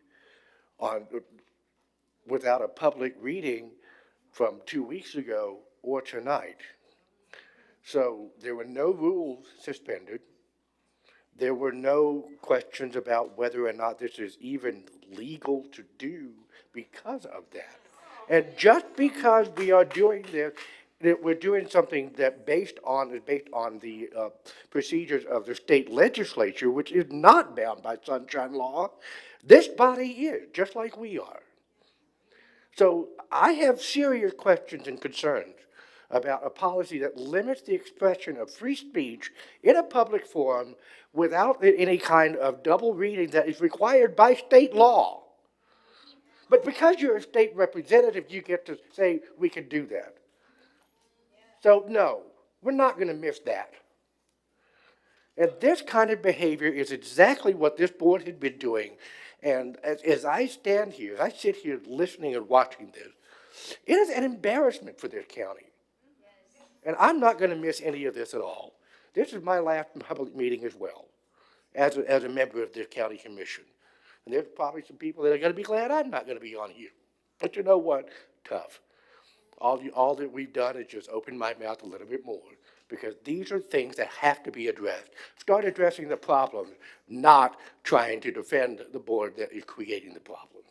without a public reading from 2 weeks ago or tonight. So there were no rules suspended. There were no questions about whether or not this is even legal to do because of that. And just because we are doing this, that we're doing something that based on the procedures of the state legislature, which is not bound by sunshine law, this body is, just like we are. So I have serious questions and concerns about a policy that limits the expression of free speech in a public forum without any kind of double reading that is required by state law. But because you're a state representative, you get to say we can do that. So no, we're not going to miss that. And this kind of behavior is exactly what this board had been doing. And as I stand here, as I sit here listening and watching this, it is an embarrassment for this county. And I'm not going to miss any of this at all. This is my last public meeting as well, as a member of the county commission. And there's probably some people that are going to be glad I'm not going to be on here. But you know what? Tough. All that we've done is just open my mouth a little bit more, because these are things that have to be addressed. Start addressing the problems, not trying to defend the board that is creating the problems.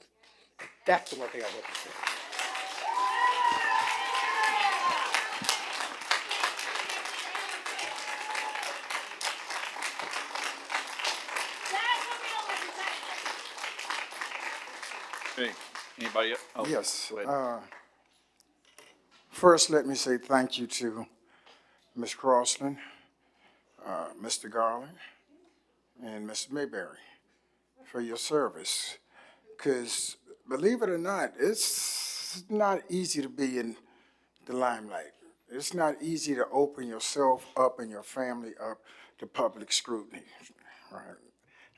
That's the one thing I want to say. Okay, anybody else? Oh, Yes. go ahead. First, let me say thank you to Ms. Crossland, Mr. Garland, and Mr. Mayberry for your service. Because, believe it or not, it's not easy to be in the limelight. It's not easy to open yourself up and your family up to public scrutiny, right?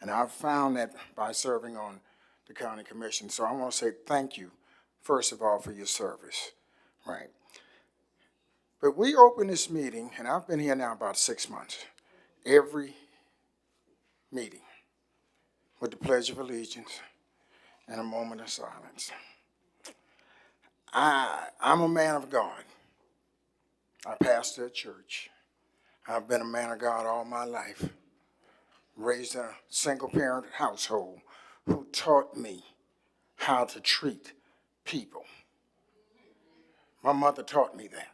And I've found that by serving on the county commission. So I want to say thank you, first of all, for your service, right? But we opened this meeting, and I've been here now about 6 months, every meeting with the Pledge of Allegiance and a moment of silence. I'm a man of God. I pastor a church. I've been a man of God all my life, raised in a single-parent household who taught me how to treat people. My mother taught me that.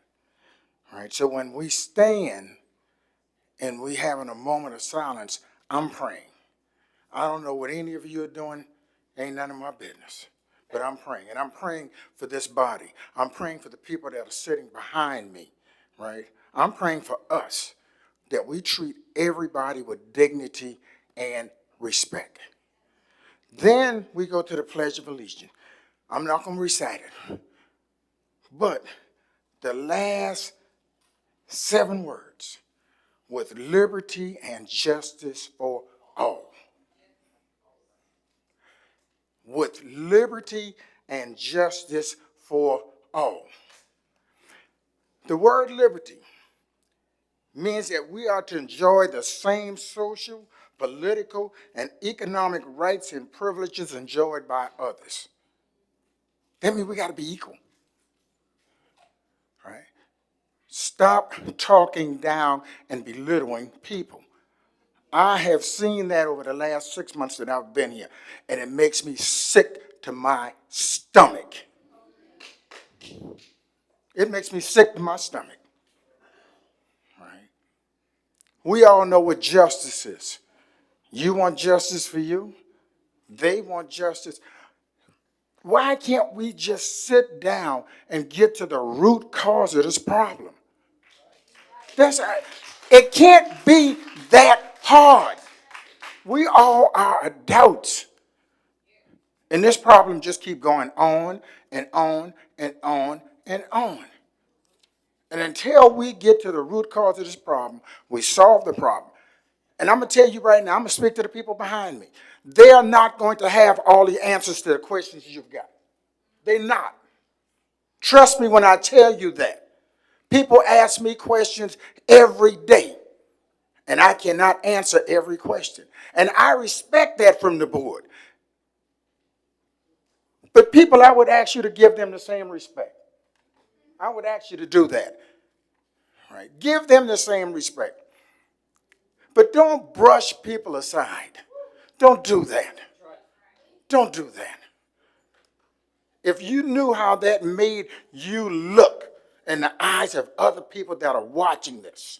All right, so when we stand and we having a moment of silence, I'm praying. I don't know what any of you are doing, ain't none of my business, but I'm praying. And I'm praying for this body. I'm praying for the people that are sitting behind me, right? I'm praying for us, that we treat everybody with dignity and respect. Then we go to the Pledge of Allegiance. I'm not going to recite it, but the last 7 words, with liberty and justice for all. With liberty and justice for all. The word liberty means that we are to enjoy the same social, political, and economic rights and privileges enjoyed by others. That means we got to be equal. Stop talking down and belittling people. I have seen that over the last 6 months that I've been here, and it makes me sick to my stomach. It makes me sick to my stomach. Right? We all know what justice is. You want justice for you? They want justice. Why can't we just sit down and get to the root cause of this problem? It can't be that hard. We all are adults. And this problem just keep going on and on and on and on. And until we get to the root cause of this problem, we solve the problem. And I'm going to tell you right now, I'm going to speak to the people behind me. They are not going to have all the answers to the questions you've got. They're not. Trust me when I tell you that. People ask me questions every day, and I cannot answer every question. And I respect that from the board. But people, I would ask you to give them the same respect. I would ask you to do that. Right? Give them the same respect. But don't brush people aside. Don't do that. Don't do that. If you knew how that made you look in the eyes of other people that are watching this.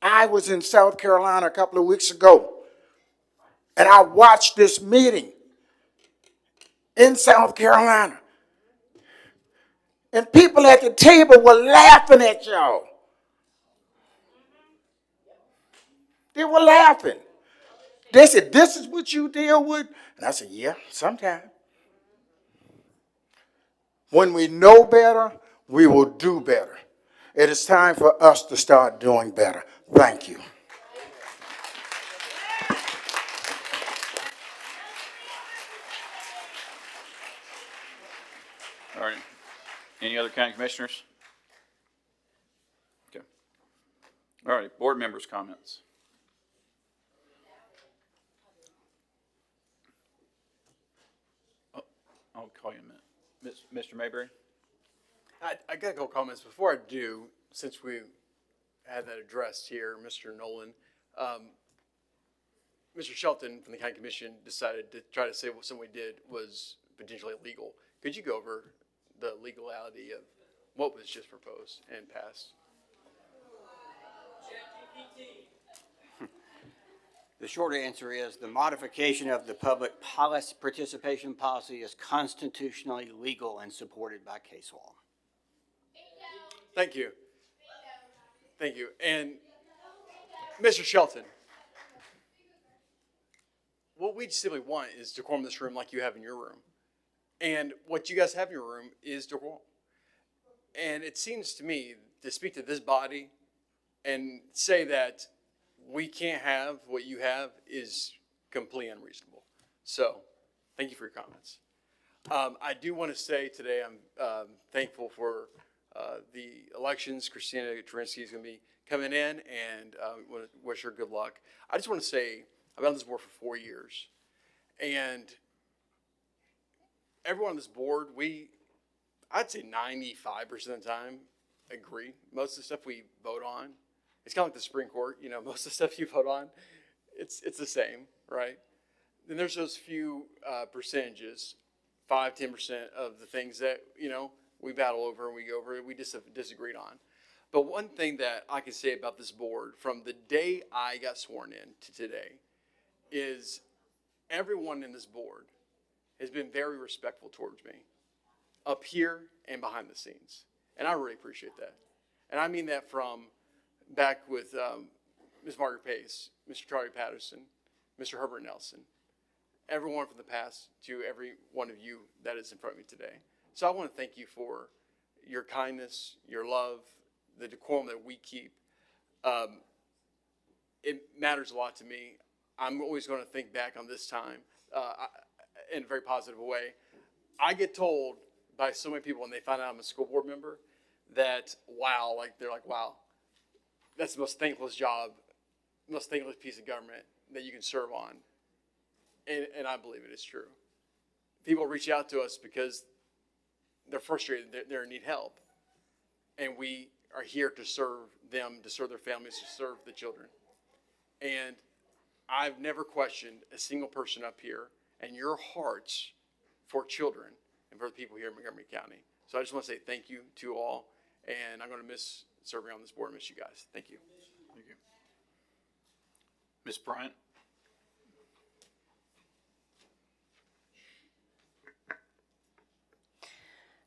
I was in South Carolina a couple of weeks ago, and I watched this meeting in South Carolina. And people at the table were laughing at y'all. They were laughing. They said, "This is what you deal with?" And I said, "Yeah, sometimes." When we know better, we will do better. It is time for us to start doing better. Thank you. All right. Any other county commissioners? Okay. All right, board members' comments. Oh, I'll call you in a minute. Mr. Mayberry? I got a couple comments. Before I do, since we had that addressed here, Mr. Nolan, Mr. Shelton from the County Commission decided to try to say what something we did was potentially illegal. Could you go over the legality of what was just proposed and passed? The short answer is the modification of the public policy participation policy is constitutionally legal and supported by case law. Thank you. Thank you. And Mr. Shelton, what we simply want is decorum in this room like you have in your room. And what you guys have in your room is decorum. And it seems to me to speak to this body and say that we can't have what you have is completely unreasonable. So thank you for your comments. I do want to say today I'm thankful for the elections. Christina Terinsky is going to be coming in, and want to wish her good luck. I just want to say I've been on this board for 4 years, and everyone on this board, I'd say 95% of the time agree. Most of the stuff we vote on, it's kind of like the Supreme Court, most of the stuff you vote on, it's the same, right? Then there's those few percentages, 5-10% of the things that, we battle over and we go over, we just have disagreed on. But one thing that I can say about this board from the day I got sworn in to today is everyone in this board has been very respectful towards me, up here and behind the scenes. And I really appreciate that. And I mean that from back with Ms. Margaret Pace, Mr. Charlie Patterson, Mr. Herbert Nelson, everyone from the past to every one of you that is in front of me today. So I want to thank you for your kindness, your love, the decorum that we keep. It matters a lot to me. I'm always going to think back on this time in a very positive way. I get told by so many people when they find out I'm a school board member that, wow, they're like, wow, that's the most thankless job, most thankless piece of government that you can serve on. And I believe it is true. People reach out to us because they're frustrated, they need help. and we are here to serve them, to serve their families, to serve the children. And I've never questioned a single person up here and your hearts for children and for the people here in Montgomery County. So I just want to say thank you to all, and I'm going to miss serving on this board, miss you guys. Thank you. Thank you. Ms. Bryant?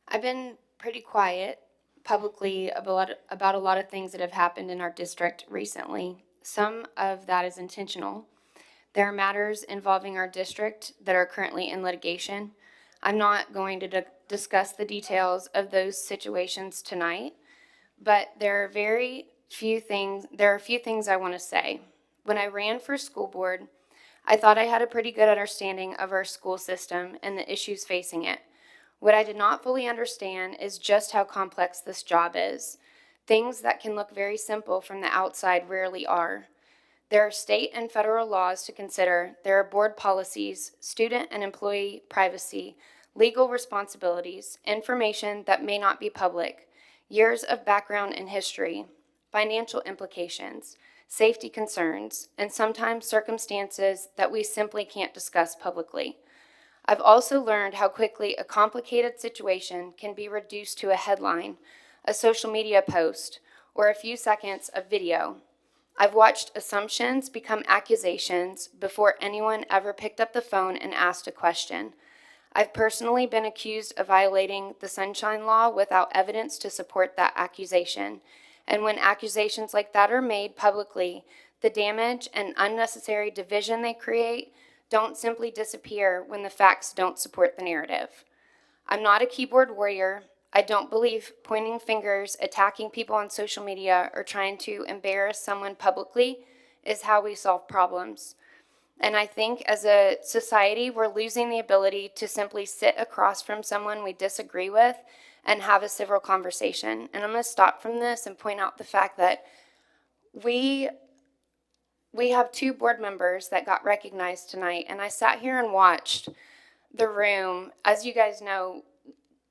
I've been pretty quiet publicly about a lot of things that have happened in our district recently. Some of that is intentional. There are matters involving our district that are currently in litigation. I'm not going to discuss the details of those situations tonight, but there are a few things I want to say. When I ran for school board, I thought I had a pretty good understanding of our school system and the issues facing it. What I did not fully understand is just how complex this job is. Things that can look very simple from the outside rarely are. There are state and federal laws to consider. There are board policies, student and employee privacy, legal responsibilities, information that may not be public, years of background and history, financial implications, safety concerns, and sometimes circumstances that we simply can't discuss publicly. I've also learned how quickly a complicated situation can be reduced to a headline, a social media post, or a few seconds of video. I've watched assumptions become accusations before anyone ever picked up the phone and asked a question. I've personally been accused of violating the Sunshine Law without evidence to support that accusation. And when accusations like that are made publicly, the damage and unnecessary division they create don't simply disappear when the facts don't support the narrative. I'm not a keyboard warrior. I don't believe pointing fingers, attacking people on social media, or trying to embarrass someone publicly is how we solve problems. And I think as a society, we're losing the ability to simply sit across from someone we disagree with and have a civil conversation. And I'm going to stop from this and point out the fact that we have 2 board members that got recognized tonight, and I sat here and watched the room. As you guys know,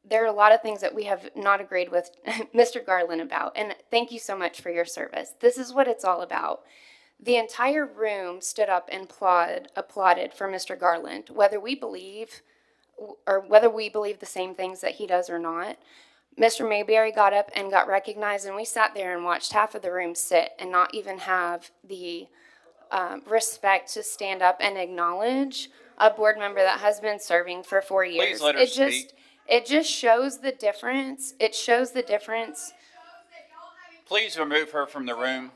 there are a lot of things that we have not agreed with Mr. Garland about, and thank you so much for your service. This is what it's all about. The entire room stood up and applauded for Mr. Garland, whether we believe the same things that he does or not. Mr. Mayberry got up and got recognized, and we sat there and watched half of the room sit and not even have the respect to stand up and acknowledge a board member that has been serving for 4 years. Please let her speak. It just shows the difference. It shows the difference. Please remove her from the room.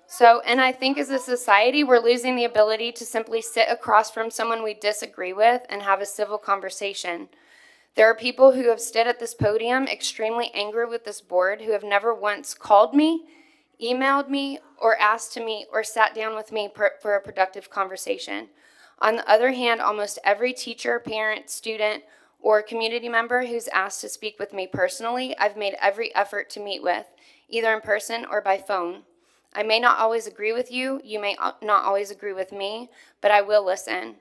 So, and I think as a society, we're losing the ability to simply sit across from someone we disagree with and have a civil conversation. There are people who have stood at this podium extremely angry with this board who have never once called me, emailed me, or asked to meet or sat down with me for a productive conversation. On the other hand, almost every teacher, parent, student, or community member who's asked to speak with me personally, I've made every effort to meet with, either in person or by phone. I may not always agree with you, you may not always agree with me, but I will listen.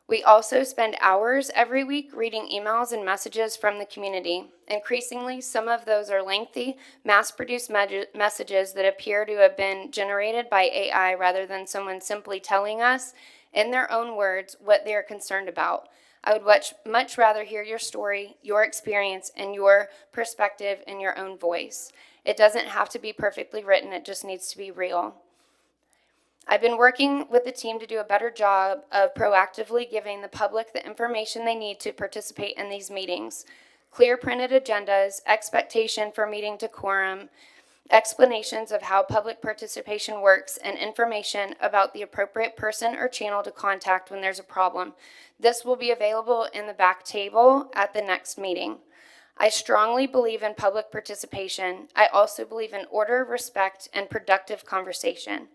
We also spend hours every week reading emails and messages from the community. Increasingly, some of those are lengthy, mass-produced messages that appear to have been generated by AI rather than someone simply telling us, in their own words, what they are concerned about. I would much rather hear your story, your experience, and your perspective in your own voice. It doesn't have to be perfectly written, it just needs to be real. I've been working with the team to do a better job of proactively giving the public the information they need to participate in these meetings. Clear printed agendas, expectation for meeting decorum, explanations of how public participation works, and information about the appropriate person or channel to contact when there's a problem. This will be available in the back table at the next meeting. I strongly believe in public participation. I also believe in order, respect, and productive conversation.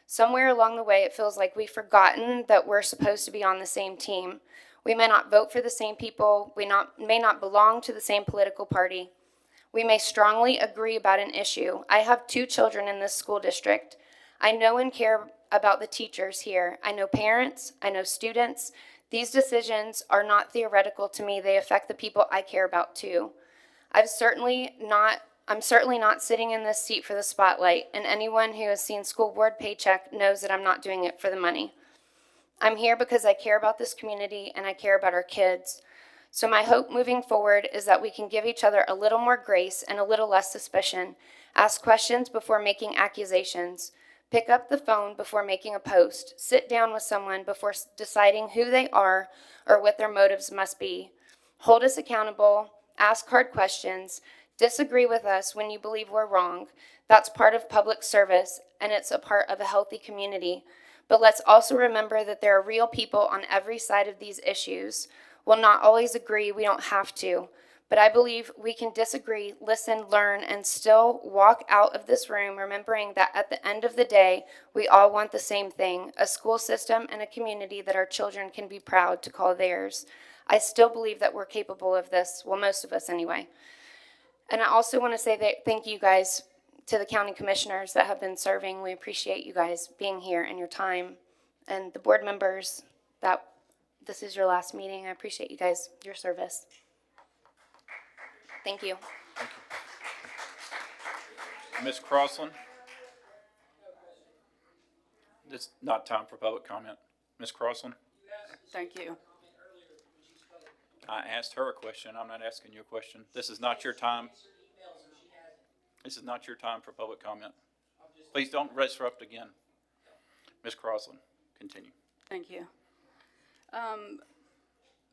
Somewhere along the way, it feels like we've forgotten that we're supposed to be on the same team. We may not vote for the same people. We may not belong to the same political party. We may strongly agree about an issue. I have 2 children in this school district. I know and care about the teachers here. I know parents. I know students. These decisions are not theoretical to me. They affect the people I care about too. I'm certainly not sitting in this seat for the spotlight, and anyone who has seen school board paycheck knows that I'm not doing it for the money. I'm here because I care about this community and I care about our kids. So my hope moving forward is that we can give each other a little more grace and a little less suspicion, ask questions before making accusations, pick up the phone before making a post, sit down with someone before deciding who they are or what their motives must be, hold us accountable, ask hard questions, disagree with us when you believe we're wrong. That's part of public service, and it's a part of a healthy community. But let's also remember that there are real people on every side of these issues. We'll not always agree, we don't have to. But I believe we can disagree, listen, learn, and still walk out of this room remembering that at the end of the day, we all want the same thing, a school system and a community that our children can be proud to call theirs. I still believe that we're capable of this, well, most of us anyway. And I also want to say that thank you guys to the county commissioners that have been serving. We appreciate you guys being here and your time. And the board members, that this is your last meeting. I appreciate you guys, your service. Thank you. Ms. Crossland? This is not time for public comment. Ms. Crossland? Thank you. I asked her a question. I'm not asking you a question. This is not your time. This is not your time for public comment. Please don't disrupt again. Ms. Crossland, continue. Thank you.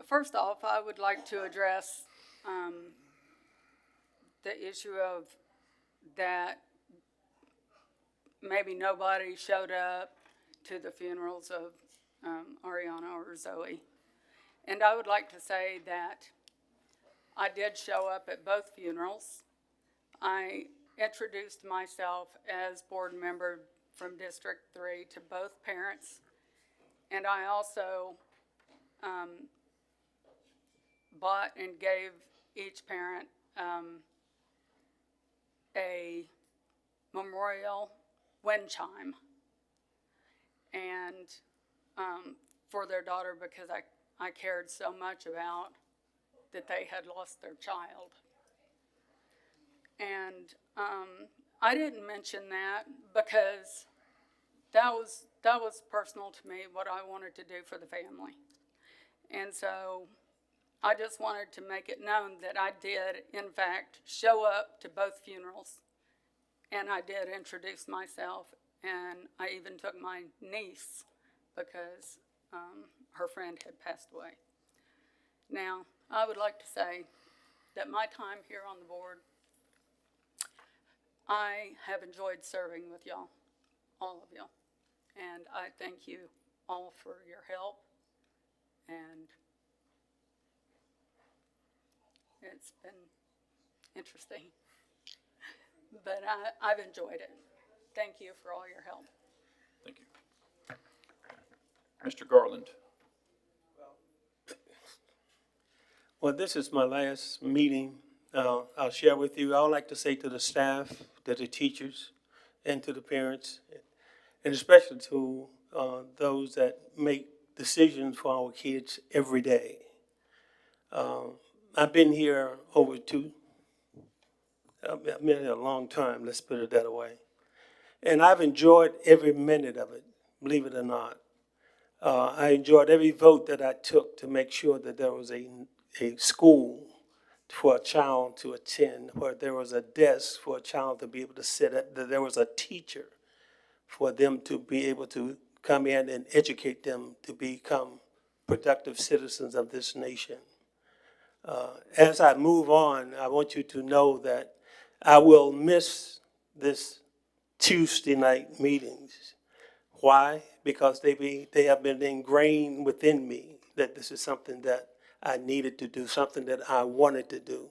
First off, I would like to address the issue of that maybe nobody showed up to the funerals of Ariana or Zoe. And I would like to say that I did show up at both funerals. I introduced myself as board member from District 3 to both parents. And I also bought and gave each parent a memorial wind chime and for their daughter, because I cared so much about that they had lost their child. And I didn't mention that because that was personal to me, what I wanted to do for the family. And so I just wanted to make it known that I did, in fact, show up to both funerals. And I did introduce myself, and I even took my niece because her friend had passed away. Now, I would like to say that my time here on the board, I have enjoyed serving with y'all, all of y'all. And I thank you all for your help. And it's been interesting, but I've enjoyed it. Thank you for all your help. Thank you. Mr. Garland. Well, this is my last meeting. I'll share with you. I would like to say to the staff, to the teachers, and to the parents, and especially to those that make decisions for our kids every day. I've been here I've been here a long time, let's put it that way. And I've enjoyed every minute of it, believe it or not. I enjoyed every vote that I took to make sure that there was a school for a child to attend, where there was a desk for a child to be able to sit at, that there was a teacher for them to be able to come in and educate them to become productive citizens of this nation. As I move on, I want you to know that I will miss this Tuesday night meetings. Why? Because they have been ingrained within me that this is something that I needed to do, something that I wanted to do.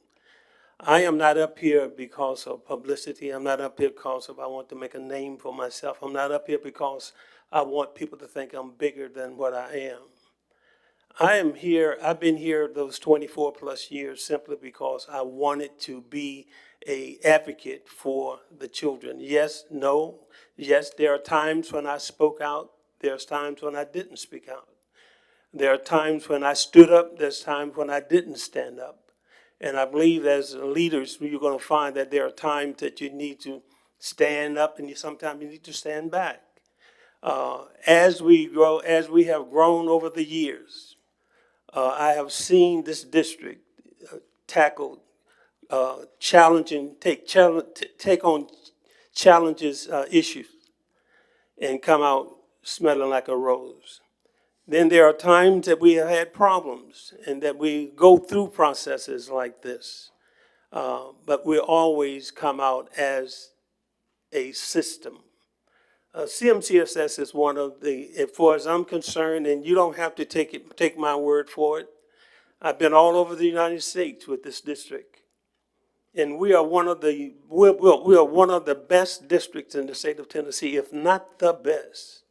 I am not up here because of publicity. I'm not up here because I want to make a name for myself. I'm not up here because I want people to think I'm bigger than what I am. I am here, I've been here those 24 plus years simply because I wanted to be an advocate for the children. Yes, no, yes, there are times when I spoke out. There's times when I didn't speak out. There are times when I stood up. There's times when I didn't stand up. And I believe as leaders, you're going to find that there are times that you need to stand up and sometimes you need to stand back. As we grow, as we have grown over the years, I have seen this district tackle take on challenges, issues, and come out smelling like a rose. Then there are times that we have had problems and that we go through processes like this. But we always come out as a system. CMCSS is one of the, as far as I'm concerned, and you don't have to take my word for it. I've been all over the United States with this district. And we are one of the, we are one of the best districts in the state of Tennessee, if not the best.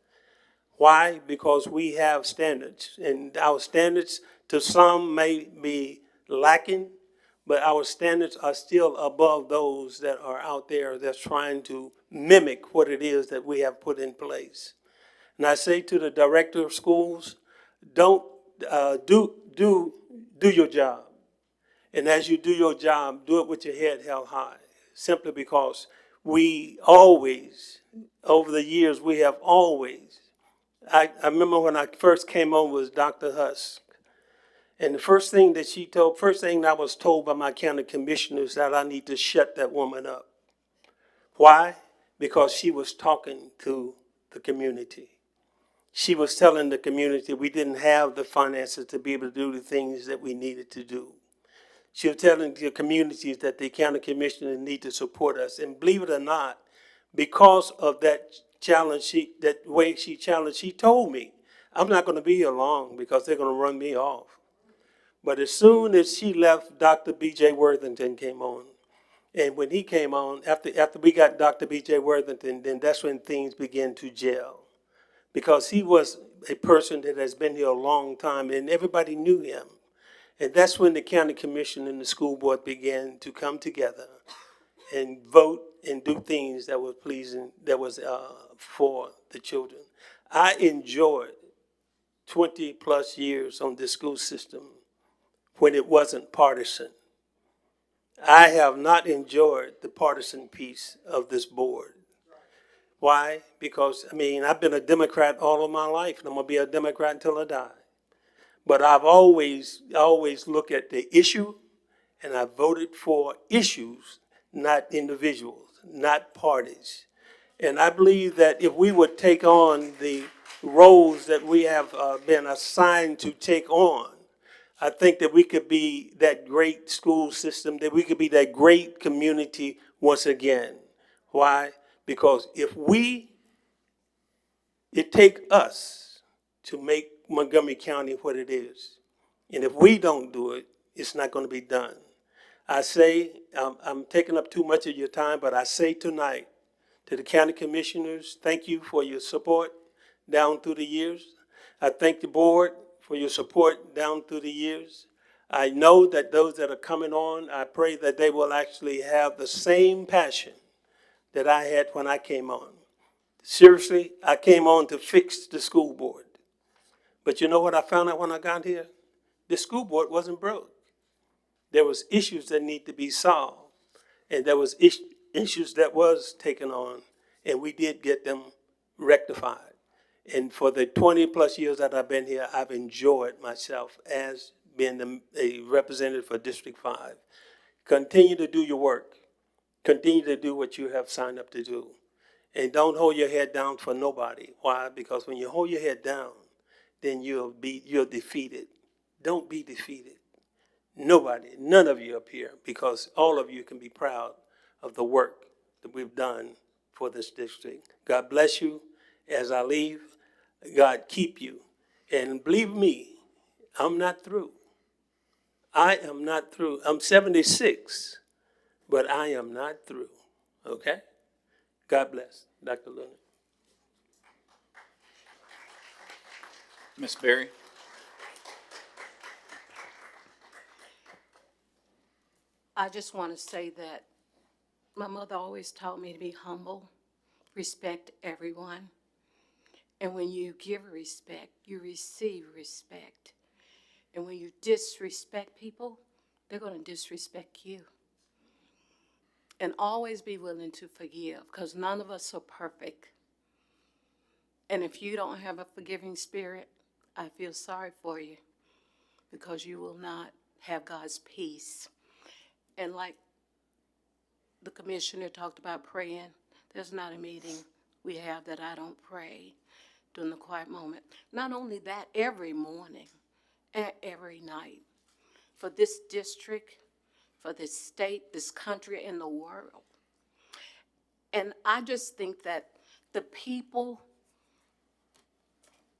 Why? Because we have standards, and our standards to some may be lacking, but our standards are still above those that are out there that's trying to mimic what it is that we have put in place. And I say to the director of schools, don't do your job. And as you do your job, do it with your head held high, simply because we always, over the years, we have always, I remember when I first came on was Dr. Husk. And the first thing I was told by my county commissioners that I need to shut that woman up. Why? Because she was talking to the community. She was telling the community we didn't have the finances to be able to do the things that we needed to do. She was telling the communities that the county commissioners need to support us. And believe it or not, because of that challenge, that way she challenged, she told me, I'm not going to be here long because they're going to run me off. But as soon as she left, Dr. B.J. Worthington came on. And when he came on, after we got Dr. B.J. Worthington, then that's when things began to gel. Because he was a person that has been here a long time, and everybody knew him. And that's when the county commission and the school board began to come together and vote and do things that were pleasing, that was for the children. I enjoyed 20 plus years on this school system when it wasn't partisan. I have not enjoyed the partisan piece of this board. Why? Because, I've been a Democrat all of my life, and I'm going to be a Democrat until I die. But I've always looked at the issue, and I voted for issues, not individuals, not parties. And I believe that if we would take on the roles that we have been assigned to take on, I think that we could be that great school system, that we could be that great community once again. Why? Because it takes us to make Montgomery County what it is. And if we don't do it, it's not going to be done. I say, I'm taking up too much of your time, but I say tonight to the county commissioners, thank you for your support down through the years. I thank the board for your support down through the years. I know that those that are coming on, I pray that they will actually have the same passion that I had when I came on. Seriously, I came on to fix the school board. But you know what I found out when I got here? The school board wasn't broke. There was issues that need to be solved. And there was issues that was taken on, and we did get them rectified. And for the 20 plus years that I've been here, I've enjoyed myself as being a representative for District 5. Continue to do your work. Continue to do what you have signed up to do. And don't hold your head down for nobody. Why? Because when you hold your head down, then you're defeated. Don't be defeated. Nobody, none of you up here, because all of you can be proud of the work that we've done for this district. God bless you as I leave. God keep you. And believe me, I'm not through. I am not through. I'm 76, but I am not through. Okay? God bless. Dr. Luna. Ms. Berry? I just want to say that my mother always taught me to be humble, respect everyone. And when you give respect, you receive respect. And when you disrespect people, they're going to disrespect you. And always be willing to forgive, because none of us are perfect. And if you don't have a forgiving spirit, I feel sorry for you, because you will not have God's peace. And like the commissioner talked about praying, there's not a meeting we have that I don't pray during the quiet moment. Not only that, every morning and every night, for this district, for this state, this country, and the world. And I just think that the people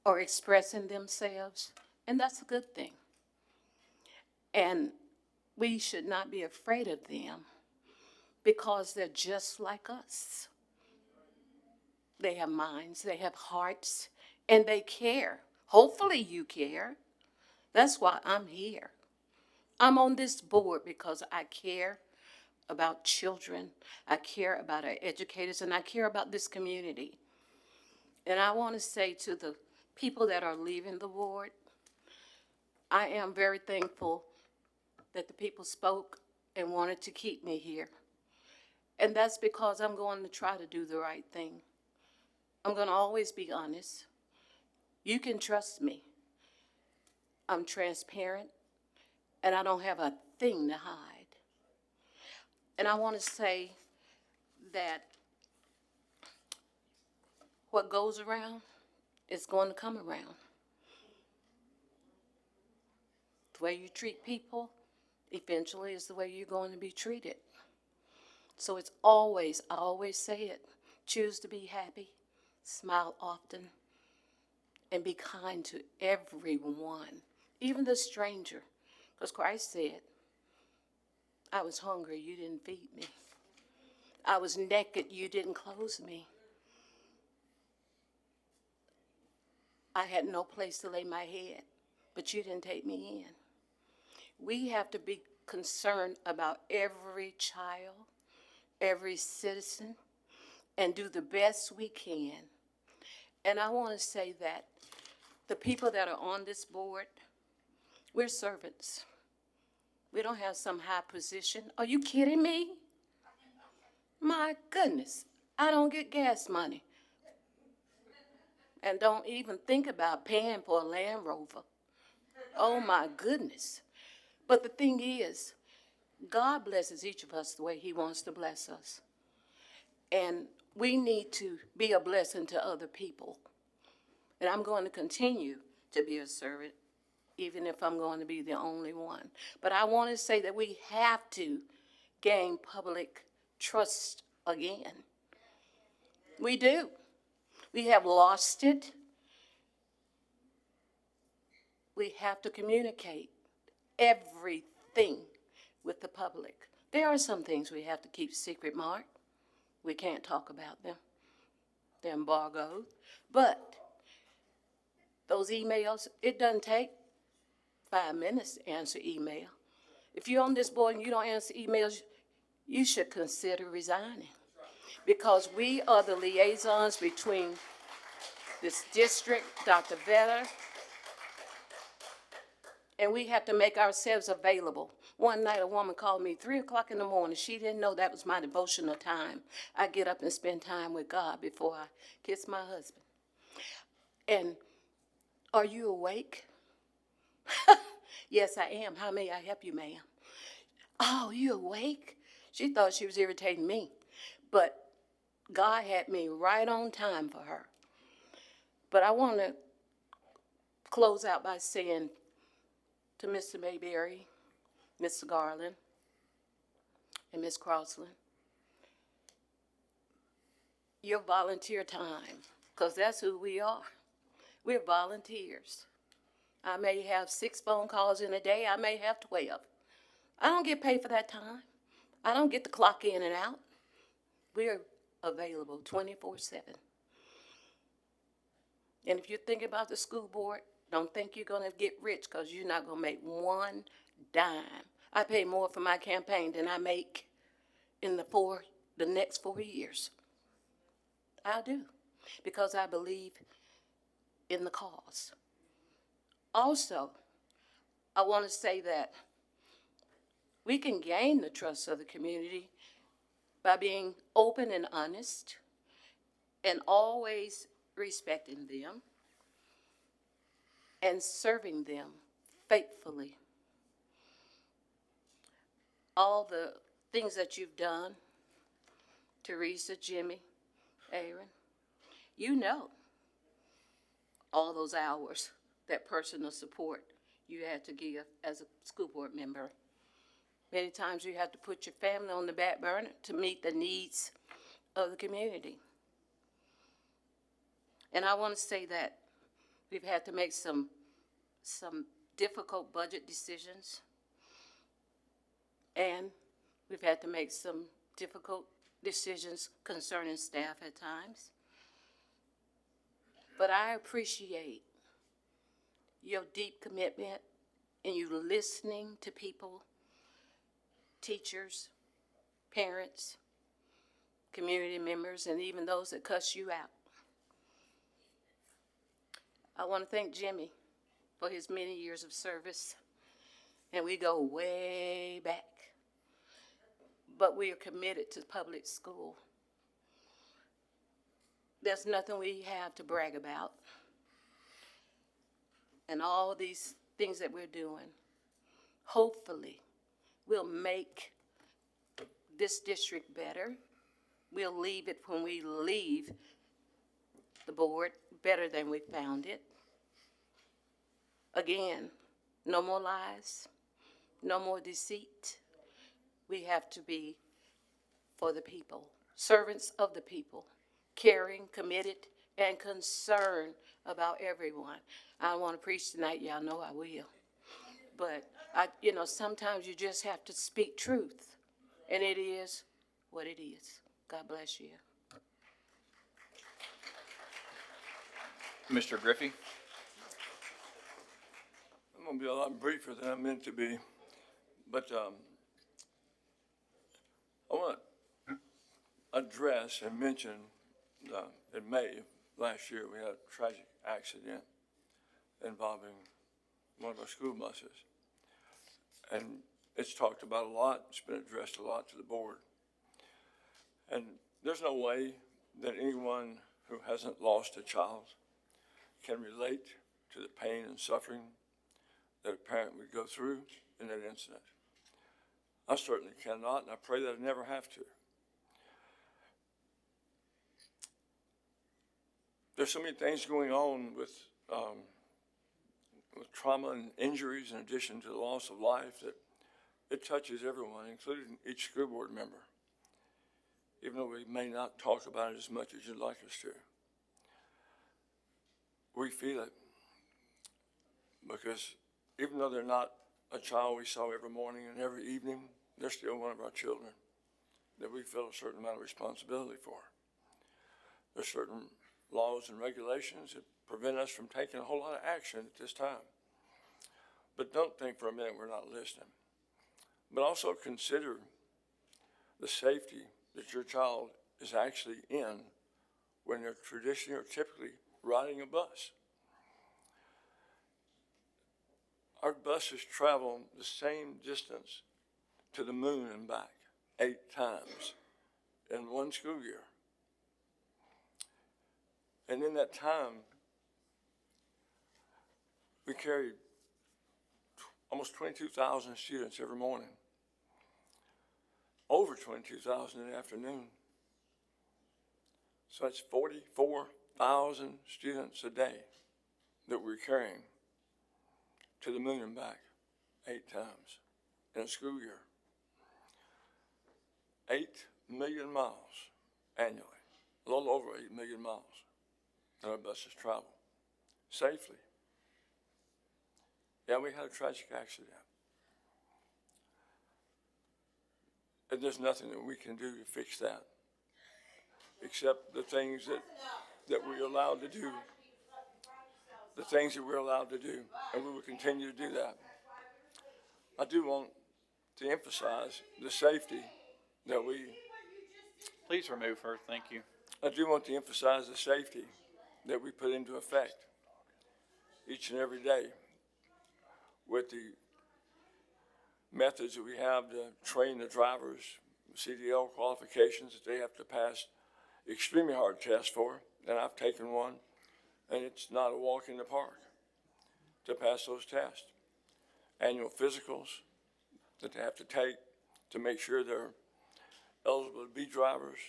are expressing themselves, and that's a good thing. And we should not be afraid of them, because they're just like us. They have minds, they have hearts, and they care. Hopefully you care. That's why I'm here. I'm on this board because I care about children, I care about our educators, and I care about this community. And I want to say to the people that are leaving the board, I am very thankful that the people spoke and wanted to keep me here. And that's because I'm going to try to do the right thing. I'm going to always be honest. You can trust me. I'm transparent, and I don't have a thing to hide. And I want to say that what goes around is going to come around. The way you treat people eventually is the way you're going to be treated. So it's always, I always say it, choose to be happy, smile often, and be kind to everyone, even the stranger. Because Christ said, I was hungry, you didn't feed me. I was naked, you didn't clothe me. I had no place to lay my head, but you didn't take me in. We have to be concerned about every child, every citizen, and do the best we can. And I want to say that the people that are on this board, we're servants. We don't have some high position. Are you kidding me? My goodness, I don't get gas money. And don't even think about paying for a Land Rover. Oh my goodness. But the thing is, God blesses each of us the way he wants to bless us. And we need to be a blessing to other people. And I'm going to continue to be a servant, even if I'm going to be the only one. But I want to say that we have to gain public trust again. We do. We have lost it. We have to communicate everything with the public. There are some things we have to keep secret, Mark. We can't talk about them. They're embargoed. But those emails, it doesn't take 5 minutes to answer email. If you're on this board and you don't answer emails, you should consider resigning. Because we are the liaisons between this district, Dr. Vetter, and we have to make ourselves available. One night a woman called me 3 o'clock in the morning. She didn't know that was my devotional time. I get up and spend time with God before I kiss my husband. And are you awake? Yes, I am. How may I help you, ma'am? Oh, you awake? She thought she was irritating me. But God had me right on time for her. But I want to close out by saying to Mr. Mayberry, Mr. Garland, and Ms. Crossland, your volunteer time, because that's who we are. We're volunteers. I may have 6 phone calls in a day. I may have 12. I don't get paid for that time. I don't get to clock in and out. We're available 24/7. And if you're thinking about the school board, don't think you're going to get rich, because you're not going to make 1 dime. I pay more for my campaign than I make in the next 4 years. I do, because I believe in the cause. Also, I want to say that We can gain the trust of the community by being open and honest and always respecting them and serving them faithfully. All the things that you've done, Teresa, Jimmy, Aaron, you know all those hours, that personal support you had to give as a school board member. Many times you had to put your family on the back burner to meet the needs of the community. And I want to say that we've had to make some difficult budget decisions, and we've had to make some difficult decisions concerning staff at times. But I appreciate your deep commitment and you listening to people, teachers, parents, community members, and even those that cuss you out. I want to thank Jimmy for his many years of service, and we go way back, but we are committed to public school. There's nothing we have to brag about, and all these things that we're doing, hopefully, will make this district better. We'll leave it when we leave the board better than we found it. Again, no more lies, no more deceit. We have to be for the people, servants of the people, caring, committed, and concerned about everyone. I don't want to preach tonight, y'all know I will. But, sometimes you just have to speak truth, and it is what it is. God bless you. Mr. Griffey? I'm going to be a lot briefer than I meant to be, but I want to address and mention in May of last year we had a tragic accident involving one of our school buses. And it's talked about a lot, it's been addressed a lot to the board. And there's no way that anyone who hasn't lost a child can relate to the pain and suffering that a parent would go through in that incident. I certainly cannot, and I pray that I never have to. There's so many things going on with trauma and injuries in addition to the loss of life that it touches everyone, including each school board member, even though we may not talk about it as much as you'd like us to. We feel it because even though they're not a child we saw every morning and every evening, they're still one of our children that we feel a certain amount of responsibility for. There's certain laws and regulations that prevent us from taking a whole lot of action at this time. But don't think for a minute we're not listening. But also consider the safety that your child is actually in when they're traditionally or typically riding a bus. Our buses travel the same distance to the moon and back 8 times in one school year. And in that time, we carried almost 22,000 students every morning, over 22,000 in the afternoon. So that's 44,000 students a day that we're carrying to the moon and back 8 times in a school year. 8 million miles annually, a little over 8 million miles that our buses travel safely. Yeah, we had a tragic accident. And there's nothing that we can do to fix that, except the things that we're allowed to do. The things that we're allowed to do, and we will continue to do that. I do want to emphasize the safety that we... Please remove her, thank you. I do want to emphasize the safety that we put into effect each and every day with the methods that we have to train the drivers, CDL qualifications that they have to pass extremely hard tests for, and I've taken one, and it's not a walk in the park to pass those tests. Annual physicals that they have to take to make sure they're eligible to be drivers,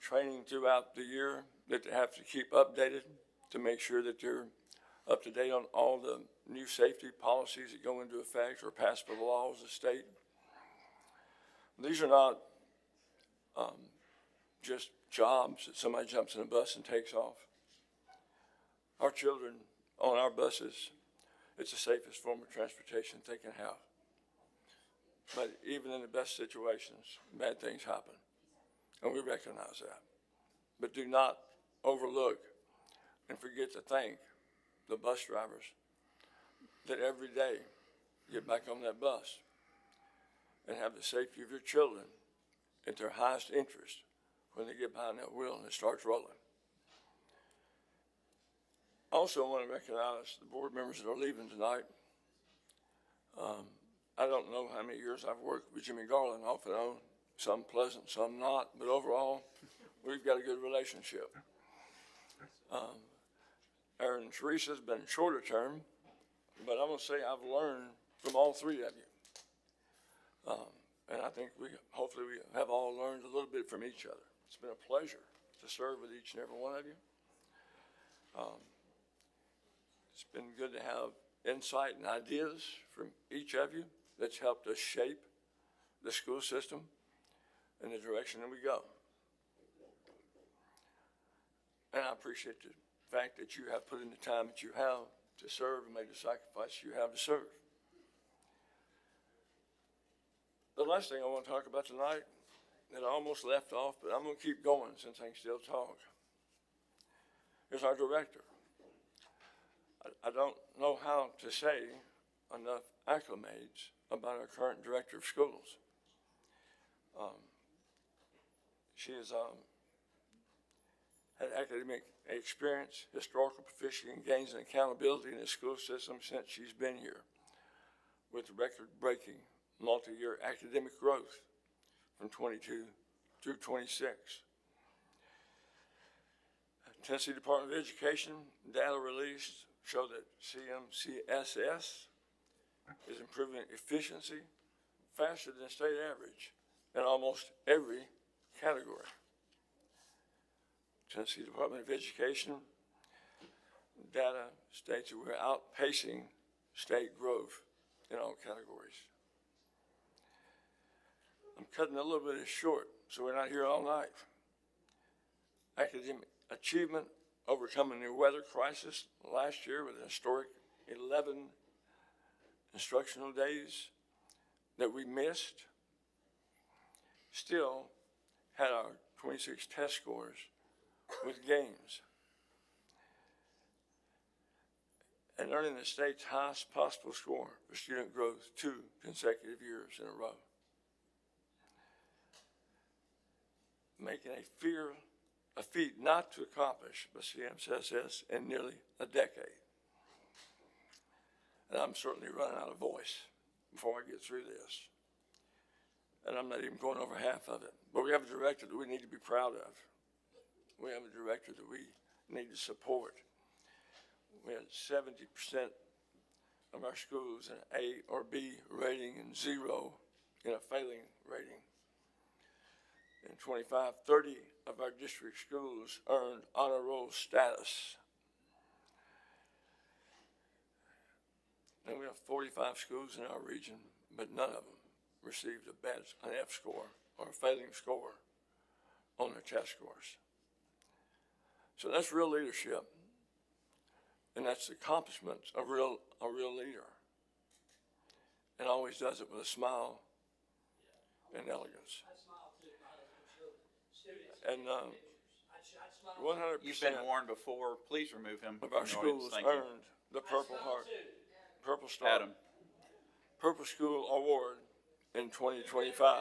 training throughout the year that they have to keep updated to make sure that they're up to date on all the new safety policies that go into effect or passed by the laws of the state. These are not just jobs that somebody jumps in a bus and takes off. Our children on our buses, it's the safest form of transportation they can have. But even in the best situations, bad things happen, and we recognize that. But do not overlook and forget to thank the bus drivers that every day get back on that bus and have the safety of your children at their highest interest when they get behind that wheel and it starts rolling. Also, I want to recognize the board members that are leaving tonight. I don't know how many years I've worked with Jimmy Garland off and on, some pleasant, some not, but overall, we've got a good relationship. Aaron Teresa's been shorter term, but I'm going to say I've learned from all three of you. And I think hopefully we have all learned a little bit from each other. It's been a pleasure to serve with each and every one of you. It's been good to have insight and ideas from each of you that's helped us shape the school system in the direction that we go. And I appreciate the fact that you have put in the time that you have to serve and made the sacrifice you have to serve. The last thing I want to talk about tonight that I almost left off, but I'm going to keep going since I can still talk, is our director. I don't know how to say enough acclamations about our current director of schools. She has had academic experience, historical proficiency, and gains in accountability in the school system since she's been here, with record-breaking multi-year academic growth from 22 through 26. Tennessee Department of Education data released show that CMCSS is improving efficiency faster than state average in almost every category. Tennessee Department of Education data states that we're outpacing state growth in all categories. I'm cutting a little bit short, so we're not here all night. Academic achievement, overcoming the weather crisis last year with an historic 11 instructional days that we missed, still had our 26 test scores with gains. And earning the state's highest possible score for student growth 2 consecutive years in a row. Making a feat not to accomplish by CMCSS in nearly a decade. And I'm certainly running out of voice before I get through this. And I'm not even going over half of it. But we have a director that we need to be proud of. We have a director that we need to support. We had 70% of our schools an A or B rating and 0 in a failing rating. And 30 of our district schools earned honor roll status. And we have 45 schools in our region, but none of them received an F score or a failing score on their test scores. So that's real leadership. And that's the accomplishments of a real leader. And always does it with a smile and elegance. And 100% You've been warned before. Please remove him of our schools earned the Purple Heart, Purple Star, Adam. Purple School Award in 2025.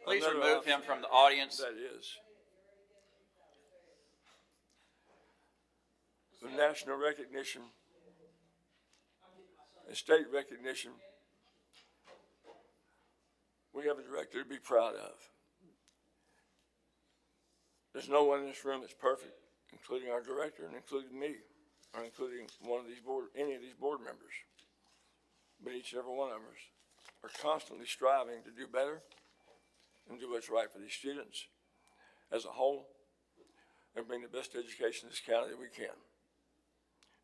Please Another remove him from the audience. That is. The national recognition and state recognition we have a director to be proud of. There's no one in this room that's perfect, including our director and including me, or including any of these board members. But each and every one of us are constantly striving to do better and do what's right for these students as a whole and bring the best education in this county that we can.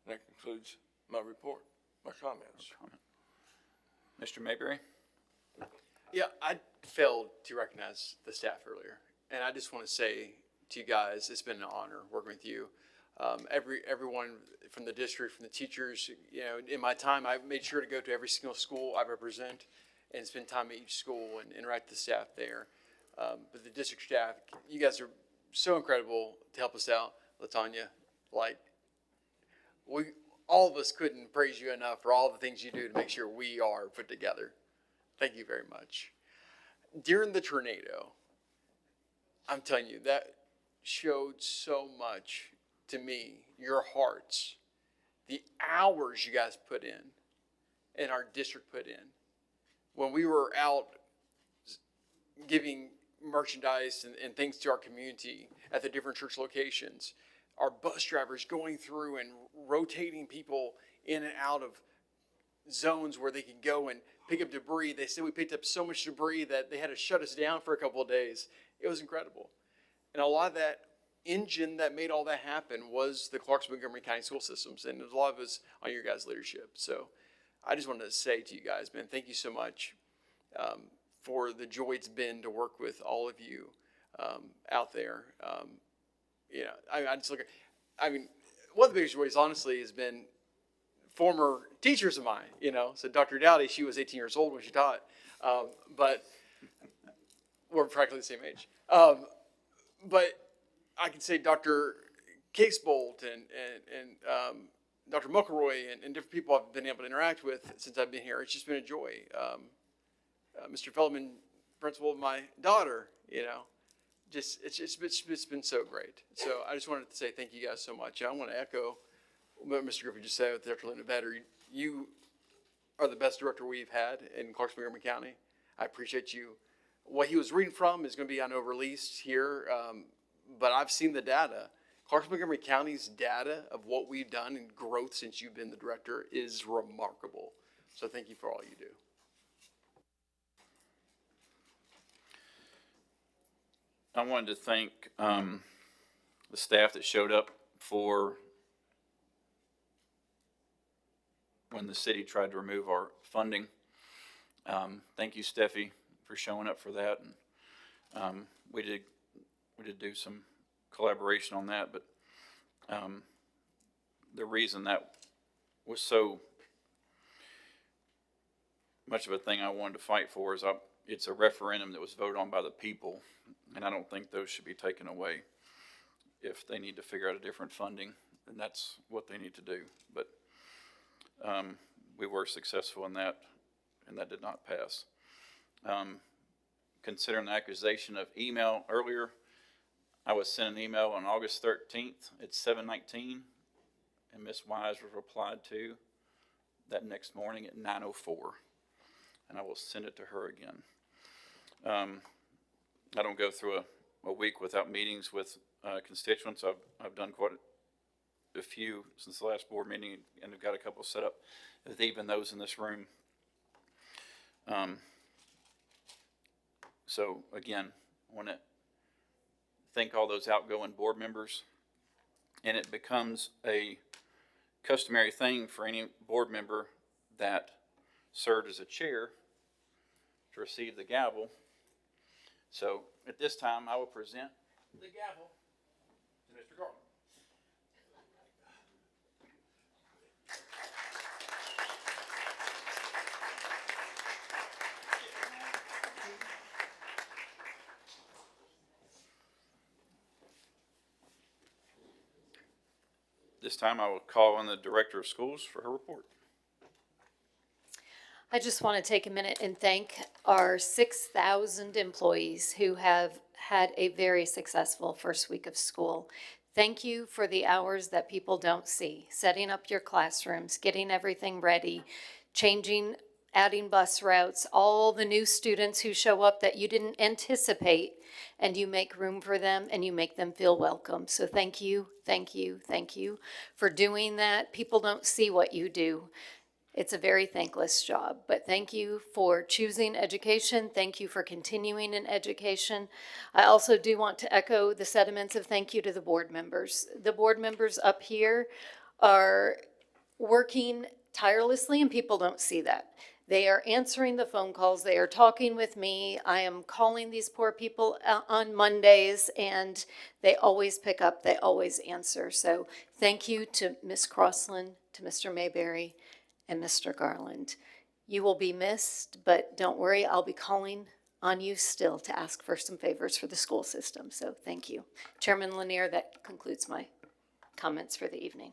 And that concludes my report, my comments. Mr. Mayberry? Yeah, I failed to recognize the staff earlier. And I just want to say to you guys, it's been an honor working with you. Everyone from the district, from the teachers, you know, in my time, I made sure to go to every single school I represent and spend time at each school and interact with the staff there. But the district staff, you guys are so incredible to help us out. LaTanya, like, all of us couldn't praise you enough for all the things you do to make sure we are put together. Thank you very much. During the tornado, I'm telling you, that showed so much to me, your hearts, the hours you guys put in and our district put in. When we were out giving merchandise and things to our community at the different church locations, our bus drivers going through and rotating people in and out of zones where they could go and pick up debris. They said we picked up so much debris that they had to shut us down for a couple of days. It was incredible. And a lot of that engine that made all that happen was the Clarksville-Montgomery County school systems, and a lot of us on your guys' leadership. So I just wanted to say to you guys, man, thank you so much for the joy it's been to work with all of you out there. You know, I just look at, I mean, one of the biggest joys, honestly, has been former teachers of mine, you know. So Dr. Dowdy, she was 18 years old when she taught, but we're practically the same age. But I can say Dr. Casebolt and Dr. McElroy and different people I've been able to interact with since I've been here. It's just been a joy. Mr. Feldman, principal of my daughter, you know, just it's been so great. So I just wanted to say thank you guys so much. I want to echo what Mr. Griffin just said with Dr. Linda Vetter. You are the best director we've had in Clarksville-Montgomery County. I appreciate you. What he was reading from is going to be, I know, released here, but I've seen the data. Clarksville-Montgomery County's data of what we've done in growth since you've been the director is remarkable. So thank you for all you do. I wanted to thank the staff that showed up for when the city tried to remove our funding. Thank you, Steffi, for showing up for that. And we did do some collaboration on that, but the reason that was so much of a thing I wanted to fight for is it's a referendum that was voted on by the people, and I don't think those should be taken away. If they need to figure out a different funding, then that's what they need to do. But we were successful in that, and that did not pass. Considering the accusation of email earlier, I was sent an email on August 13th at 7:19, and Ms. Wise was replied to that next morning at 9:04, and I will send it to her again. I don't go through a week without meetings with constituents. I've done quite a few since the last board meeting, and I've got a couple set up with even those in this room. So again, I want to thank all those outgoing board members, and it becomes a customary thing for any board member that served as a chair to receive the gavel. So at this time, I will present the gavel to Mr. Garland. This time I will call on the Director of Schools for her report. I just want to take a minute and thank our 6,000 employees who have had a very successful first week of school. Thank you for the hours that people don't see, setting up your classrooms, getting everything ready, changing adding bus routes, all the new students who show up that you didn't anticipate, and you make room for them and you make them feel welcome. So thank you, thank you, thank you for doing that. People don't see what you do. It's a very thankless job, but thank you for choosing education. Thank you for continuing in education. I also do want to echo the sentiments of thank you to the board members. The board members up here are working tirelessly, and people don't see that. They are answering the phone calls. They are talking with me. I am calling these poor people on Mondays, and they always pick up. They always answer. So thank you to Ms. Crossland, to Mr. Mayberry, and Mr. Garland. You will be missed, but don't worry, I'll be calling on you still to ask for some favors for the school system. So thank you. Chairman Lanier, that concludes my comments for the evening.